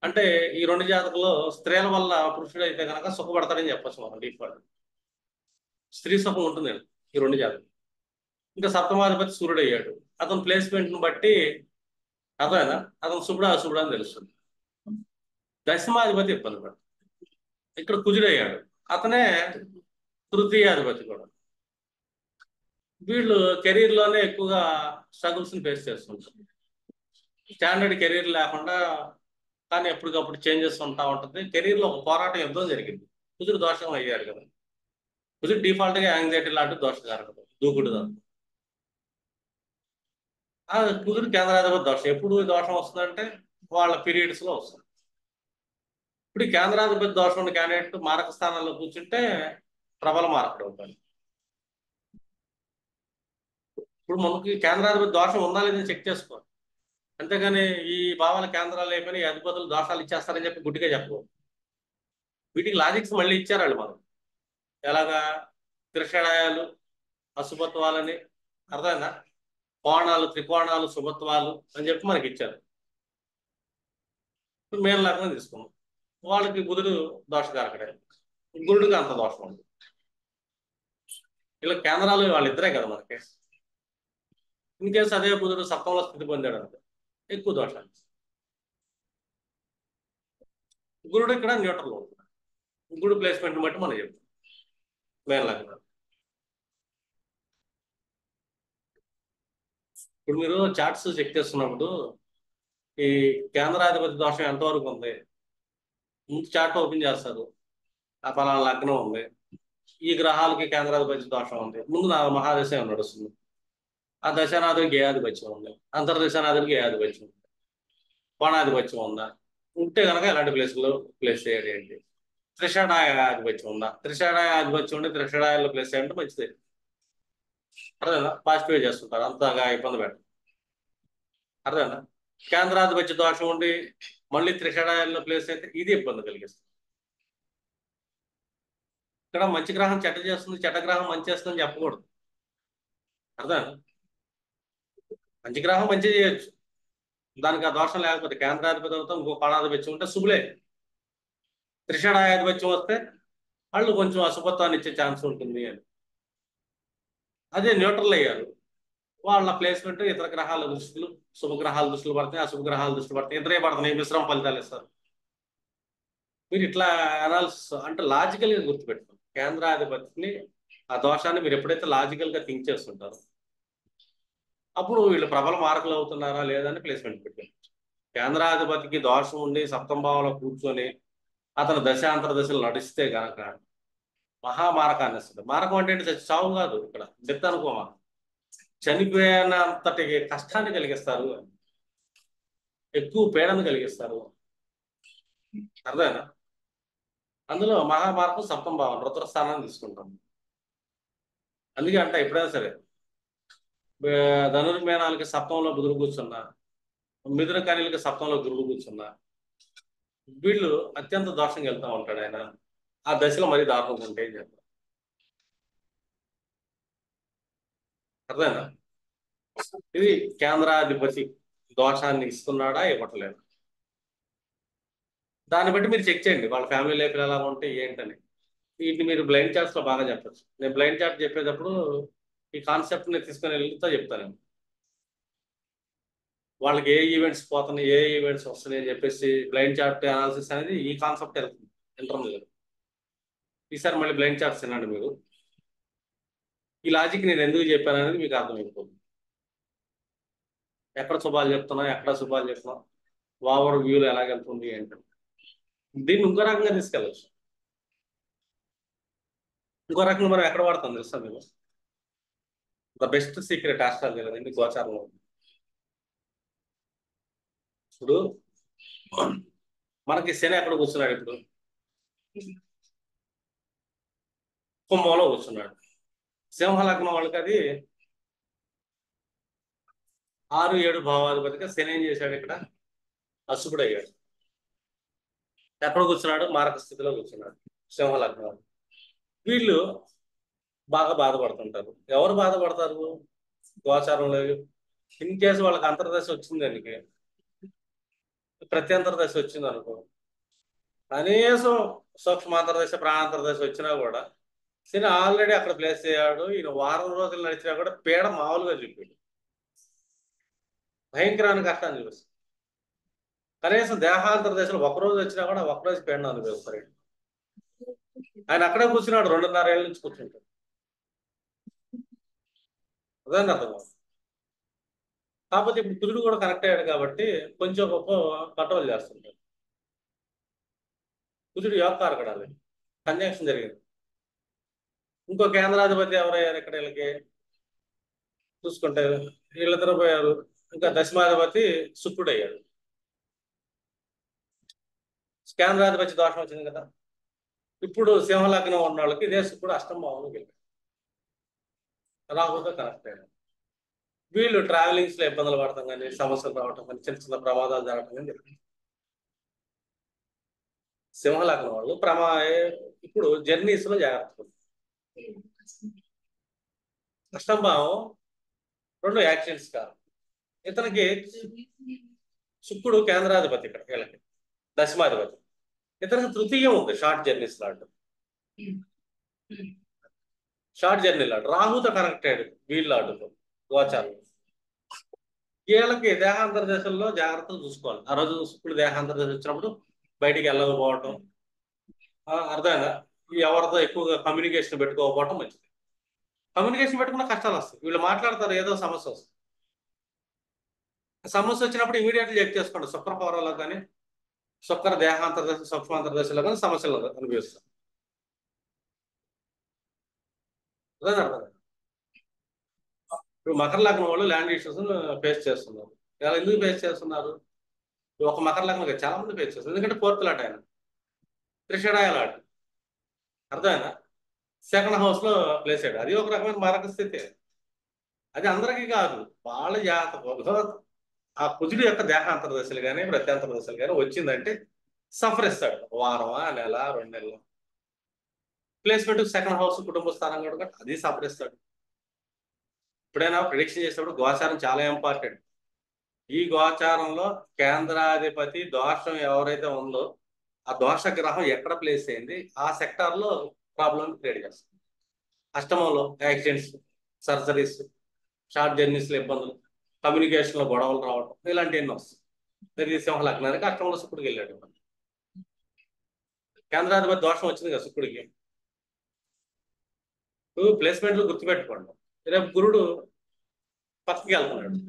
అంటే ఈ 2 జాతకుల్లో స్త్రీల వల్ల పురుషుడు అయితే కనుక సుఖపడతాడని చెప్పచ్చు మనం డిఫాల్ట్. స్త్రీ సుఖం ఉంటుంది ఈ 2 జాతకులు. ఇంకా సప్తమాధిపతి సూర్యుడు అయ్యాడు, అతను ప్లేస్మెంట్ను బట్టి అర్థమైనా అతను శుభుడు అశుభుడు అని తెలుస్తుంది. దశమాధిపతి ఇబ్బంది పడు, ఇక్కడ కుజుడు అయ్యాడు, అతనే తృతీయాధిపతి కూడా. వీళ్ళు కెరీర్లోనే ఎక్కువగా స్ట్రగుల్స్ని ఫేస్ చేస్తుంటారు. స్టాండర్డ్ కెరీర్ లేకుండా కానీ ఎప్పటికప్పుడు చేంజెస్ ఉంటా ఉంటుంది. కెరీర్లో ఒక పోరాటం యుద్ధం జరిగింది, కుజుడు దోషం అయ్యారు కదా. కుజుడు డిఫాల్ట్గా యాంగ్జైటీ లాంటి దోషకారకం, దూకుడు. ఆ కుజుడు కేంద్రాధిపతి దోషం ఎప్పుడు దోషం వస్తుందంటే వాళ్ళ పీరియడ్స్లో వస్తుంది. ఇప్పుడు ఈ కేంద్రాధిపతి దోషం ఉన్న క్యాండిడేట్ మారక స్థానాల్లో కూర్చుంటే ప్రబల మారకుడు అవుతాడు. ఇప్పుడు మనకి కేంద్రాధిపతి దోషం ఉందా లేదని చెక్ చేసుకోవాలి, అంతేగాని ఈ భావాల కేంద్రాలు అయిపోయినా ఈ అధిపతులు దోషాలు ఇచ్చేస్తారని చెప్పి గుడ్డిగా చెప్పకూడదు. వీటికి లాజిక్స్ మళ్ళీ ఇచ్చారు వాళ్ళు మనకు, ఎలాగా త్రిషడాయాలు అశుభత్వాలని అర్థమైందా, కోణాలు త్రికోణాలు శుభత్వాలు అని చెప్పి మనకి ఇచ్చారు. ఇప్పుడు మేన లగ్నం తీసుకున్నాం, వాళ్ళకి బుధుడు దోషకారకుడే, గురుడికి అంత దోషం ఉంది. ఇలా కేంద్రాలు వాళ్ళిద్దరే కదా మనకి. ఇన్ కేసు అదే బుధుడు సప్తంలో స్థితి పొందాడు అంతే, ఎక్కువ దోషాలు. గురుడు ఇక్కడ న్యూట్రల్ అవుతుంది, గురుడు ప్లేస్మెంట్ బట్టి మనం చెప్తాం మేన లగ్నం. ఇప్పుడు మీరు చార్ట్స్ చెక్ చేస్తున్నప్పుడు ఈ కేంద్రాధిపతి దోషం ఎంతవరకు ఉంది, ముందు చార్ట్ ఓపెన్ చేస్తారు, ఆ పలానా లగ్నం ఉంది, ఈ గ్రహాలకి కేంద్రాధిపతి దోషం ఉంది, ముందు నా మహాదశ నడుస్తుంది, ఆ దశానాథుడికి ఏ ఆధిపత్యం ఉంది, అంతర్దశానాథుడికి ఏ ఆధిపత్యం ఉంది, కోణాధిపత్యం ఉందా, ఉంటే కనుక ఎలాంటి ప్లేస్లో ప్లేస్ చేయాలి ఏంటి, త్రిషడాయ ఆధిపత్యం ఉందా, త్రిషడాయ ఆధిపత్యం ఉంటే త్రిషడాయాల్లో ప్లేస్ చేయాలంటే మంచిది. అర్థమైనా, పాజిటివ్ చేస్తుంటారు, అంతగా ఇబ్బంది పెట్టరు. అర్థమైనా, కేంద్రాధిపత్య దోషం ఉండి మళ్ళీ త్రిషడాయాల్లో ప్లేస్ అయితే ఇది ఇబ్బంది కలిగిస్తుంది. ఇక్కడ మంచి గ్రహం చెడ్డ చేస్తుంది, చెడ్డ గ్రహం మంచి చేస్తుందని చెప్పకూడదు. అర్థమైనా, మంచి గ్రహం మంచి చేయొచ్చు, దానికి ఆ దోషం లేకపోతే కేంద్రాధిపతి అవుతాం, ఇంకో కోణాధిపత్యం ఉంటే శుభులే. త్రిషడాయాధిపత్యం వస్తే వాళ్ళు కొంచెం అశుభత్వాన్ని ఇచ్చే ఛాన్స్ ఉంటుంది అని. అదే న్యూట్రల్ అయ్యారు, వాళ్ళ ప్లేస్మెంట్ ఇతర గ్రహాల దృష్టిలు, శుభగ్రహాల దృష్టిలు పడతాయి, అశుభ గ్రహాల దృష్టి పడతాయి, ఇతరే పడుతున్నాయి, మిశ్రమ ఫలితాలు ఇస్తారు. మీరు ఇట్లా అనాలిసిస్ అంటే లాజికల్గా గుర్తుపెట్టుకోండి, కేంద్రాధిపతిని ఆ దోషాన్ని మీరు ఎప్పుడైతే లాజికల్ గా థింక్ చేస్తుంటారో అప్పుడు వీళ్ళు ప్రబల మార్కులు అవుతున్నారా లేదని ప్లేస్మెంట్ పెట్టారు. కేంద్రాధిపతికి దోషం ఉండి సప్తమ భావంలో కూర్చొని అతను దశాంతర దశలు నడిస్తే గనక మహామారకాన్ని ఇస్తుంది. మారకం అంటే ఏంటి? చావు కాదు, ఇక్కడ చెప్తా అనుకోమా, చనిపోయినంతటి కష్టాన్ని కలిగిస్తారు, ఎక్కువ పీడను కలిగిస్తారు. అర్థమైనా? అందులో మహామారకం సప్తమ భావం రుద్ర స్థానాన్ని తీసుకుంటాం. అందుకే అంట ఎప్పుడైనా సరే ధనుర్మేనాలకి సప్తంలో బుధుడు కూర్చున్నా, మిథున కన్యలకి సప్తంలో గురుడు కూర్చున్నా వీళ్ళు అత్యంత దోషంగా వెళ్తా ఉంటాడు ఆయన. ఆ దశలో మరీ దారుణంగా ఉంటే ఏం చేస్తారు? అర్థమైనా? ఇది కేంద్రాధిపతి దోషాన్ని ఇస్తున్నాడా ఇవ్వట్లేదు. దాన్ని బట్టి మీరు చెక్ చేయండి వాళ్ళ ఫ్యామిలీ లైఫ్ ఎలా ఉంటే ఏంటని. వీటిని మీరు బ్లైండ్ చార్ట్స్ లో బాగా చెప్పచ్చు. నేను బ్లైండ్ చార్ట్ చెప్పేటప్పుడు ఈ కాన్సెప్ట్ ని తీసుకొని వెళ్తా చెప్తాను. వాళ్ళకి ఏ ఈవెంట్స్ పోతున్నాయి, ఏ ఈవెంట్స్ వస్తున్నాయి అని చెప్పేసి బ్లైండ్ చార్ట్ అనాలిసిస్ అనేది ఈ కాన్సెప్ట్ వెళ్తుంది ఇంటర్నల్. ఈసారి మళ్ళీ బ్లైండ్ చార్ట్స్ తినండి మీరు. ఈ లాజిక్ నేను ఎందుకు చెప్పాను అనేది మీకు అర్థమైపోతుంది. ఎక్కడ శుభాలు చెప్తున్నా, ఎక్కడ శుభాలు చెప్తున్నా, ఓవర్ వ్యూలో ఎలాగెళ్తుంది ఏంటంటే దీన్ని ఇంకో రకంగా తీసుకెళ్ళచ్చు. ఇంకో రకంగా మనం ఎక్కడ వాడతాం తెలుసా మేము? ద బెస్ట్ సీక్రెట్ ఆస్ట్రాలజీ కదండి గోచారంలో. ఇప్పుడు మనకి శని ఎక్కడ కూర్చున్నాడు? ఇప్పుడు కుంభంలో కూర్చున్నాడు. సింహలగ్నం వాళ్ళకి అది 6, 7 భావాధిపతిగా శని ఏం చేశాడు? ఇక్కడ అశుభుడు అయ్యాడు. ఎక్కడ కూర్చున్నాడు? మారక స్థితిలో కూర్చున్నాడు సింహలగ్నం. వీళ్ళు బాగా బాధపడుతుంటారు. ఎవరు బాధపడతారు? గోచారంలో ఇన్ కేసు వాళ్ళకి అంతర్దశ వచ్చింది దానికి, ప్రత్యంతర దశ వచ్చింది అనుకో, కనీసం సూక్ష్మాంతర్దశ ప్రాణాంతర్దశ వచ్చినా కూడా శని ఆల్రెడీ అక్కడ ప్లేస్ అయ్యాడు. ఈయన వారం రోజులు నడిచినా కూడా పీడ మామూలుగా చూపాడు, భయంకరాన్ని కష్టాన్ని చూపిస్తుంది. కనీసం దేహాంతర దశలు ఒకరోజు వచ్చినా కూడా ఒకరోజు పీడను అనుభవిస్తారు. ఆయన అక్కడే కూర్చున్నాడు, 2.5 ఏళ్ళ నుంచి కూర్చుంటాడు. అదే అర్థం. కాకపోతే ఇప్పుడు కుజుడు కూడా కనెక్ట్ అయ్యాడు కాబట్టి కొంచెం గొప్ప కంట్రోల్ చేస్తుంటాడు. కుజుడు యోగకారకుడాలి, కంజంక్షన్ జరిగింది. ఇంకో కేంద్రాధిపతి ఎవరయ్యారు ఇక్కడ వీళ్ళకి చూసుకుంటే? వీళ్ళిద్దరు పోయారు. ఇంకా దశమాధిపతి శుక్రుడు అయ్యాడు. కేంద్రాధిపతి దోషం వచ్చింది కదా. ఇప్పుడు సింహలగ్నం ఉన్న వాళ్ళకి ఇదే శుక్రుడు అష్టమ భావంలోకి వెళ్ళాడు, రాహుతో కనెక్ట్ అయ్యాడు. వీళ్ళు ట్రావెలింగ్స్ లో ఇబ్బందులు పడటం కానీ, సమస్యలు రావటం కానీ, చిన్న చిన్న ప్రమాదాలు జరగటం కానీ జరిగింది. సింహలగ్నం వాళ్ళు ఇప్పుడు జర్నీస్ లో జాగ్రత్త. అష్టమ భావం 2 యాక్సిడెంట్స్ కాదు. ఇతనికి శుక్రుడు కేంద్రాధిపతి, ఇక్కడ వీళ్ళకి దశమాధిపతి. ఇతనికి తృతీయం ఉంది, షార్ట్ జర్నీస్ లాంటి. షార్ట్ జర్నీ లాంటి రాహుతో కనెక్ట్ అయ్యాడు వీళ్ళు ఆడుతో గోచారం. వీళ్ళకి దేహాంతర దశల్లో జాగ్రత్తలు చూసుకోవాలి. ఆ రోజు శుక్రుడు దేహాంతర దశ వచ్చినప్పుడు బయటికి వెళ్ళకపోవటం, అర్థమైనా? ఎవరితో ఎక్కువగా కమ్యూనికేషన్ పెట్టుకోకపోవటం మంచిది. కమ్యూనికేషన్ పెట్టుకున్న కష్టాలు వస్తాయి. వీళ్ళు మాట్లాడతారు, ఏదో సమస్య వస్తుంది. సమస్య వచ్చినప్పుడు ఇమీడియట్లీ చెక్ చేసుకోండి. శుక్ర పౌరాల్లో కానీ, శుక్ర దేహాంతర దశ, సూక్ష్మాంతర దశలో కానీ సమస్యలు అనుభవిస్తారు. అర్థం. ఇప్పుడు మకర లగ్నం వాళ్ళు ల్యాండ్ ఇష్యూస్ ఫేస్ చేస్తున్నారు. ఇలా ఎందుకు ఫేస్ చేస్తున్నారు? ఒక మకర లగ్నం చాలా మంది ఫేస్ చేస్తారు. ఎందుకంటే 4th లాట్ ఆయన త్రిషడాయ లాట్. అర్థమైనా? సెకండ్ హౌస్ లో ప్లేస్ అయ్యాడు. అది ఒక రకమైన మారక స్థితి. అది అందరికీ కాదు, వాళ్ళ జాతకంలో ఆ కుజుడు యొక్క దేహాంతర దశలు కానీ, ప్రత్యాంతర దశలు కానీ వచ్చిందంటే సఫర్ ఇస్తాడు. వారమా, నెల, 2 నెలలు. ప్లేస్మెంట్ సెకండ్ హౌస్ కుటుంబ స్థానం కూడా అది సఫర్ ఇస్తాడు. ఎప్పుడైనా ప్రిడిక్షన్ చేసేటప్పుడు గోచారం చాలా ఇంపార్టెంట్. ఈ గోచారంలో కేంద్రాధిపతి దోషం ఎవరైతే ఉందో ఆ దోష గ్రహం ఎక్కడ ప్లేస్ అయింది, ఆ సెక్టార్ లో ప్రాబ్లం క్రియేట్ చేస్తుంది. అష్టమంలో యాక్సిడెంట్స్, సర్జరీస్, షార్ట్ జర్నీస్ లో ఇబ్బందులు, కమ్యూనికేషన్ లో గొడవలు రావడం, ఇలాంటివన్నీ వస్తాయి. సింహ లగ్నానికి అష్టమంలో శుక్రుడికి వెళ్ళాడు. కేంద్రాధిపతి దోషం వచ్చింది కదా శుక్రుడికి. ఇప్పుడు ప్లేస్మెంట్లు గుర్తుపెట్టుకోండి. రేపు గురుడు పక్కకి వెళ్తున్నాడు,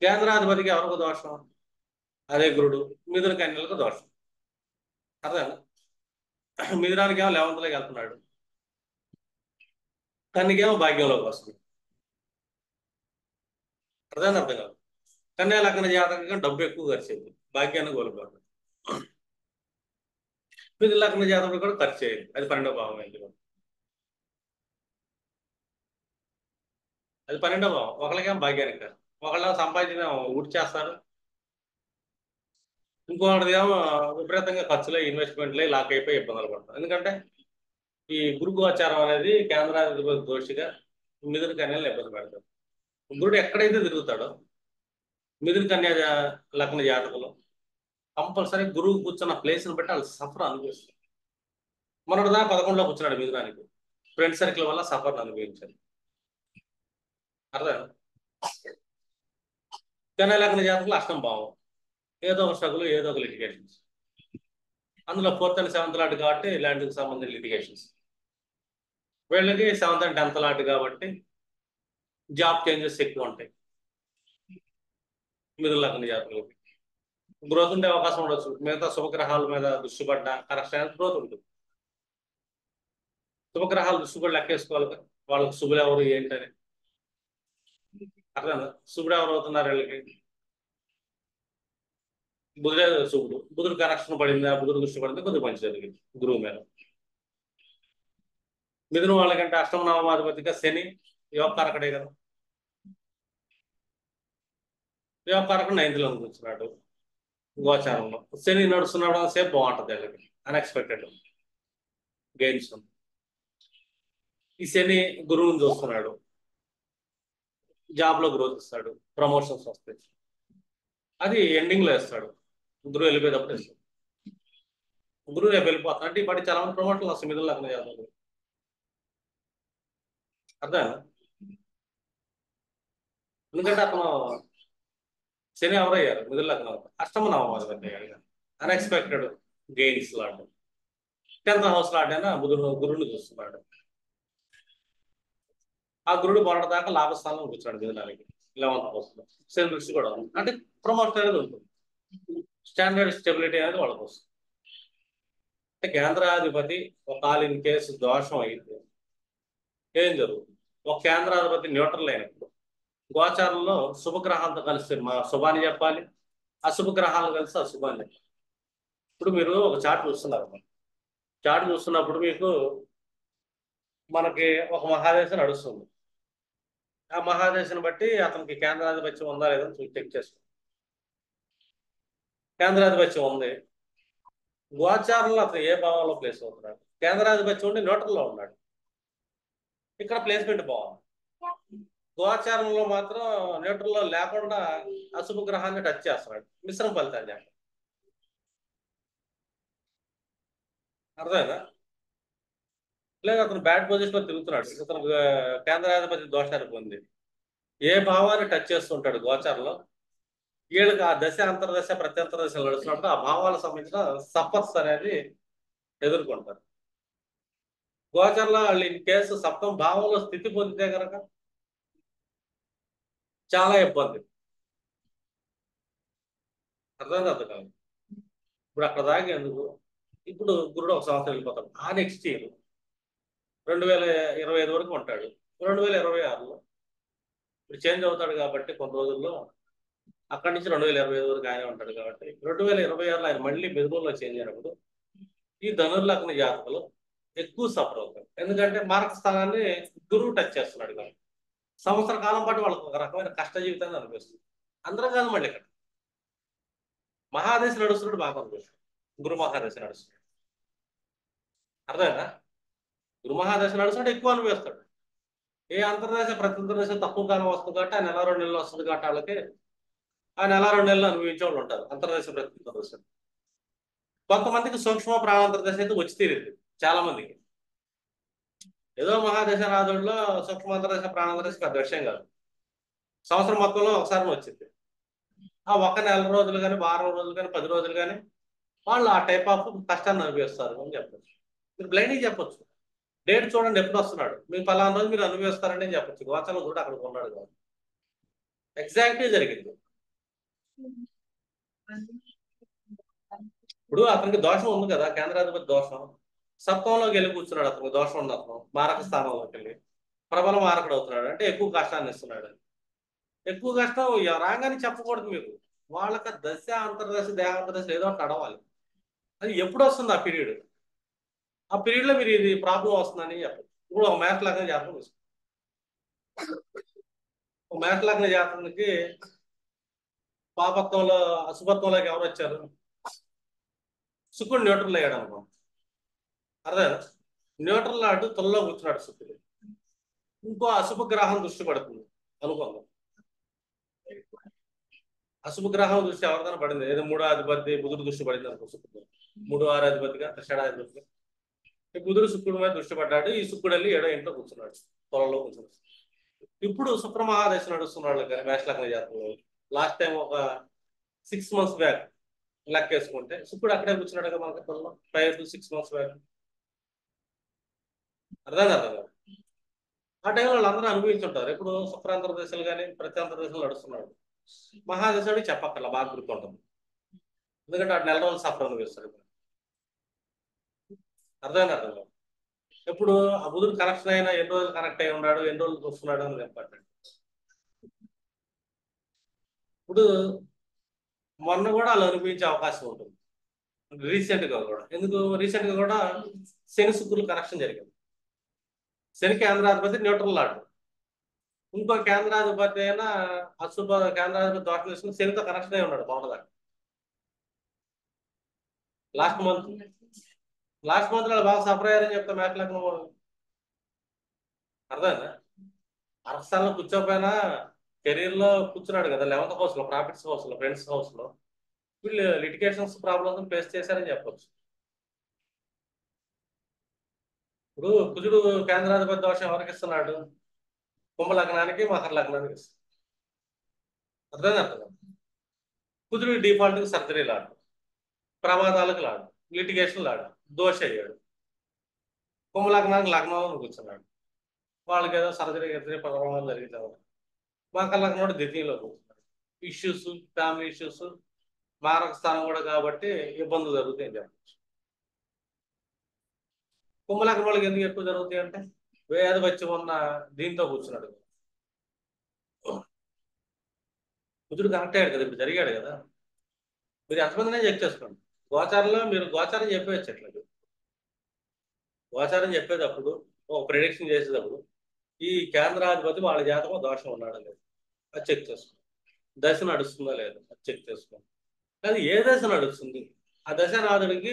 కేంద్రాధిపతికి ఎవరికి దోషం? అదే గురుడు మిథున కన్యలకు దోషం. అర్థం? మిథునానికి ఏమో 11th వెళ్తున్నాడు, కన్యకేమో భాగ్యంలోకి వస్తుంది. అర్థం కాదు. కన్యా లగ్న జాతకంగా డబ్బు ఎక్కువ ఖర్చు అయింది, భాగ్యాన్ని కోల్పోతుంది. మిథున లగ్న జాతకం కూడా ఖర్చు అయ్యింది, అది 12వ భావం అయింది. అది 12వ భావం. ఒకళ్ళకేమో భాగ్యానికి కాదు, ఒకళ్ళ సంపాదించిన ఊడి చేస్తారు, ఇంకొకటి ఏమో విపరీతంగా ఖర్చులే ఇన్వెస్ట్మెంట్లే లాక్ అయిపోయి ఇబ్బందులు పడతారు. ఎందుకంటే ఈ గురు గోచారం అనేది కేంద్రాధిపతి దోషిగా మిథున కన్యలను ఇబ్బంది పెడతారు. గురుడు ఎక్కడైతే తిరుగుతాడో మిథున కన్యా లగ్న జాతకంలో కంపల్సరీ గురువు కూర్చున్న ప్లేస్ని బట్టి వాళ్ళు సఫర్ అనుభవిస్తారు. మొన్నటిదా 11లో కూర్చున్నాడు మిథునానికి, ఫ్రెండ్ సర్కిల్ వల్ల సఫర్ అనుభవించారు. అర్థం? కన్యా లగ్న జాతకంలో అష్టం భావం, ఏదో ఒక స్ట్రగుల్, ఏదో ఒక లిటిగేషన్స్. అందులో 4th and 7th లాట్ కాబట్టి ల్యాండ్కి సంబంధించిన లిటిగేషన్స్. వీళ్ళకి 7th and 10th లాట్ కాబట్టి జాబ్ చేంజెస్ ఎక్కువ ఉంటాయి. మిథున లగ్న జాతకులకి గ్రోత్ ఉండే అవకాశం ఉండొచ్చు, మిగతా శుభగ్రహాల మీద దృష్టి పడ్డ కరెక్ట్ గ్రోత్ ఉంటుంది. శుభగ్రహాలు దృష్టి కూడా లెక్కేసుకోవాలి కదా, వాళ్ళకి శుభులు ఎవరు ఏంటని. అర్థం? శుభుడు ఎవరు అవుతున్నారు వీళ్ళకి? బుధుడే శుభుడు. బుధుడు కరెక్షన్ పడిందా, బుధుడు దృష్టి పడింది, కొద్దిగా మంచి జరిగింది గురువు మీద. మిథున వాళ్ళకంటే అష్టమ నవమాధిపతిగా శని యోగకారకుడే కదా, యోగకారకుడు 9th కూర్చున్నాడు గోచారంలో. శని నడుస్తున్నాడు సేపు బాగుంటుంది వీళ్ళకి, అన్ఎక్స్పెక్టెడ్ గెయిన్స్. ఈ శని గురువుని చూస్తున్నాడు, జాబ్ లో గ్రోత్ ఇస్తాడు, ప్రమోషన్స్ వస్తాయి. అది ఎండింగ్ లో ఇస్తాడు, గురువు వెళ్ళిపోయేటప్పుడు ఇస్తాడు. గురువు రేపు వెళ్ళిపోతాడు అంటే ఇప్పటి చాలా మంది ప్రమోషన్లు వస్తాయి మిథున లగ్న జాతకులు. అర్థం? ఎందుకంటే అతను శని ఎవరయ్యారు? మిథున లగ్నం, అష్టమ నవమాధిపతి అయ్యారు, అన్ఎక్స్పెక్టెడ్ గెయిన్స్ లాంటి. 10th హౌస్ లాంటి అయినా గురువుని చూస్తున్నాడు. ఆ గురుడు మొన్నటి దాకా లాభస్థానంలో కూర్చున్నాడు మిథునానికి, 11th హౌస్ లో. శని దృష్టి కూడా ఉంది అంటే ప్రమోషన్ అనేది ఉంటుంది, స్టాండర్డ్ స్టెబిలిటీ అనేది వాళ్ళకి వస్తుంది. అంటే కేంద్రాధిపతి ఒకవేళ ఇన్ కేసు దోషం అయితే ఏం జరుగుతుంది? ఒక కేంద్రాధిపతి న్యూట్రల్ అయినప్పుడు గోచారంలో శుభగ్రహాలతో కలిసి మా శుభాన్ని చెప్పాలి, అశుభ గ్రహాలు కలిసి అశుభాన్ని చెప్పాలి. ఇప్పుడు మీరు ఒక చార్ట్ చూస్తున్నారు, చార్ట్ చూస్తున్నప్పుడు మీకు మనకి ఒక మహాదేశం నడుస్తుంది. ఆ మహాదేశం బట్టి అతనికి కేంద్రాధిపత్యం ఉందా లేదా చెక్ చేసుకోండి. కేంద్రాధిపత్యం ఉంది, గోచారంలో అతను ఏ భావంలో ప్లేస్ అవుతున్నాడు? కేంద్రాధిపత్యం ఉండి న్యూట్రల్లో ఉన్నాడు, ఇక్కడ ప్లేస్మెంట్ బాగుంది. గోచారంలో మాత్రం న్యూట్రల్లో లేకుండా అశుభ గ్రహాన్ని టచ్ చేస్తున్నాడు, మిశ్రమ ఫలితాన్ని చెప్పాలి. అర్థమైనా? లేదు అతను బ్యాడ్ పొజిషన్ లో తిరుగుతున్నాడు, అతను కేంద్రాధిపతి దోషాన్ని పొంది ఏ భావాన్ని టచ్ చేస్తుంటాడు గోచారంలో, వీళ్ళకి ఆ దశ అంతర్దశ ప్రత్యంతర దశలు నడుస్తున్నప్పుడు ఆ భావాలకు సంబంధించిన సఫర్స్ అనేది ఎదుర్కొంటారు. గోచరంలో వాళ్ళు ఇన్ కేసు సప్తమ భావంలో స్థితి పొందితే కనుక చాలా ఇబ్బంది. అర్థం కాదు. ఇప్పుడు అక్కడ దాకా ఎందుకు? ఇప్పుడు గురుడు ఒక సంవత్సరం వెళ్ళిపోతాడు, ఆ నెక్స్ట్ ఇయర్ 2025 వరకు ఉంటాడు. 2026లో ఇప్పుడు చేంజ్ అవుతాడు కాబట్టి కొన్ని రోజుల్లో అక్కడి నుంచి 2025 వరకు ఆయన ఉంటాడు కాబట్టి 2026లో ఆయన మళ్ళీ మిథునంలో చేంజ్ అయినప్పుడు ఈ ధనుర్లగ్న జాతకులు ఎక్కువ సఫర్ అవుతారు. ఎందుకంటే మార్క్ స్థానాన్ని గురువు టచ్ చేస్తున్నాడు కాబట్టి సంవత్సర కాలం పాటు వాళ్ళకి ఒక రకమైన కష్ట జీవితాన్ని అనిపిస్తుంది. అందరం కాదు, మళ్ళీ ఇక్కడ మహాదశ నడుస్తున్నాడు బాగా అనిపిస్తుంది, గురు మహాదశ నడుస్తున్నాడు. అర్థమైనా? గురు మహాదశ నడుస్తుంటే ఎక్కువ అనిపిస్తాడు. ఏ అంతర్దశ ప్రత్యంతర్దశ తక్కువ కాలం వస్తుంది కాబట్టి ఆ 1-2 నెలలు వస్తుంది కాబట్టి వాళ్ళకి ఆ 1-2 నెలలు అనుభవించే వాళ్ళు ఉంటారు అంతర్దశ ప్రత్యంతర్దశ. కొంతమందికి సూక్ష్మ ప్రాణాంతర్దశ అయితే వచ్చి తీరింది చాలా మందికి. ఏదో మహాదశ రాజుల్లో సూక్ష్మాంతర్దశ ప్రాణాంతర్దశ పెద్ద విషయం కాదు, సంవత్సరం మొత్తంలో ఒకసారి వచ్చింది. ఆ ఒక నెల రోజులు కానీ, వారం రోజులు కానీ, 10 రోజులు కానీ వాళ్ళు ఆ టైప్ ఆఫ్ కష్టాన్ని అనుభవిస్తారు అని చెప్పచ్చు. మీరు బ్లైండ్గా చెప్పొచ్చు, డేట్ చూడండి ఎప్పుడు వస్తున్నాడు, మీకు పలానా రోజు మీరు అనుభవిస్తారని నేను చెప్పచ్చు. గోచారం కూడా అక్కడ ఉన్నాడు కదా, ఎగ్జాక్ట్లీ జరిగింది. ఇప్పుడు అతనికి దోషం ఉంది కదా, కేంద్రాధిపతి దోషం. సప్తమంలోకి వెళ్ళి కూర్చున్నాడు, అతనికి దోషం ఉన్న అతను మారక స్థానంలోకి వెళ్ళి ప్రబల మారకుడు అవుతున్నాడు అంటే ఎక్కువ కష్టాన్ని ఇస్తున్నాడు. ఎక్కువ కష్టం రాగానే చెప్పకూడదు మీరు. వాళ్ళకి దశ అంతర్దశ దేహాంతర్దశ ఏదో ఒకటి అడవాలి. అది ఎప్పుడు వస్తుంది ఆ పీరియడ్, ఆ పీరియడ్ లో మీరు ఇది ప్రాబ్లం వస్తుందని చెప్పండి. ఇప్పుడు ఒక మేష లగ్న జాతకం తీసుకోండి. ఒక మేష లగ్న జాతకానికి పాపత్వంలో అశుభత్వంలోకి ఎవరు వచ్చారు, శుక్రుడు న్యూట్రల్ అయ్యాడు అనుకో. అర్థం, న్యూట్రల్ నాడు తొలలో కూర్చున్నాడు శుక్రుడు, ఇంకో అశుభ గ్రహం దృష్టి పడుతుంది అనుకుందాం. అశుభ గ్రహం దృష్టి ఎవరిదైనా పడింది, ఏదో మూడో అధిపతి బుధుడు దృష్టి పడింది అనుకో. శుక్రుడు మూడో ఆరు అధిపతిగా, షడాధిపతిగా ఈ బుధుడు శుక్రుడి మీద దృష్టి పడ్డాడు. ఈ శుక్రుడు వెళ్ళి ఏడో ఇంట్లో కూర్చున్నాడు, పొలంలో కూర్చున్నాడు. ఇప్పుడు శుక్ర మహాదశ నడుస్తున్నాడు కానీ మేష లగ్న జాతకంలో. లాస్ట్ టైం ఒక 6 months బ్యాక్ లెక్క వేసుకుంటే శుక్రుడు అక్కడే కూర్చున్నాడు కదా మనకి పొలంలో, 5 to 6 months బ్యాక్. అర్థం కదా. ఆ టైంలో వాళ్ళందరూ అనుభవించుంటారు. ఇప్పుడు శుక్రాంతర దశలు కానీ ప్రత్యంతర దశలు నడుస్తున్నాడు. మహాదశుడికి చెప్పక్కర్లా, బాగా గుర్తుంటుంది. ఎందుకంటే ఆ నెల రోజులు సఫర్ అనుభవిస్తాడు. అర్థం కదా. ఇప్పుడు ఆ బుధుడు కనెక్షన్ అయినా ఎన్ని రోజులు కనెక్ట్ అయి ఉన్నాడు, ఎన్ని రోజులు వస్తున్నాడు అని చెప్పండి. ఇప్పుడు మొన్న కూడా వాళ్ళు అనుభవించే అవకాశం ఉంటుంది, రీసెంట్ గా కూడా. ఎందుకు రీసెంట్ గా కూడా శని శుక్రులు కనెక్షన్ జరిగింది. శని కేంద్రాధిపతి న్యూట్రల్ లాడు, ఇంకో కేంద్రాధిపతి అయినా అశుభ కేంద్రాధిపతి దోషం తీసుకుని శనితో కనెక్షన్ అయి ఉన్నాడు పవన్ దాకా. లాస్ట్ మంత్ లో బాగా సఫర్ అయ్యారని చెప్తా మ్యాచ్ లగ్నం వాళ్ళు. అర్థమైందా. అరస్థానంలో కూర్చోపోయినా కెరీర్ లో కూర్చున్నాడు కదా, 11th హౌస్ లో, ప్రాఫిట్స్ హౌస్ లో, ఫ్రెండ్స్ హౌస్ లో. వీళ్ళు లిటిగేషన్స్ ప్రాబ్లమ్స్ ఫేస్ చేశారని చెప్పొచ్చు. ఇప్పుడు కుజుడు కేంద్రాధిపతి దోషం ఎవరికి ఇస్తున్నాడు, కుంభ లగ్నానికి మకర లగ్నానికి ఇస్తున్నాడు. అర్థం. కుజుడు డిఫాల్ట్ కి సర్జరీ లాడు, ప్రమాదాలకు లాడు, లిటిగేషన్ లాడు, దోష అయ్యాడు. కుంభ లగ్నానికి లగ్నంలో కూర్చున్నాడు, వాళ్ళకి ఏదో సర్జరీ ప్రమాదం జరిగింది. మకర లగ్నం కూడా ద్వితీయంలో కూర్చున్నాడు, ఇష్యూస్, ఫ్యామిలీ ఇష్యూస్, మారక స్థానం కూడా కాబట్టి ఇబ్బందులు జరుగుతాయని చెప్పచ్చు. కుంభలగ్నం వాళ్ళకి ఎందుకు ఎక్కువ జరుగుతాయి అంటే వేద వచ్చి ఉన్న దీంతో కూర్చున్నాడు, కుజుడు కనెక్ట్ అయ్యాడు కదా, ఇప్పుడు జరిగాడు కదా. మీరు ఎంతమందినే చెక్ చేసుకోండి. గోచారంలో మీరు గోచారం చెప్పేయచ్చు. ఎట్లా గోచారం చెప్పేటప్పుడు ఒక ప్రిడిక్షన్ చేసేటప్పుడు ఈ కేంద్రాధిపతి వాళ్ళ జాతకం దోషం ఉన్నాడా లేదు అది చెక్ చేసుకోండి. దశ నడుస్తుందా లేదా అది చెక్ చేసుకోండి. కానీ ఏ దశ నడుస్తుంది, ఆ దశ నాదుడికి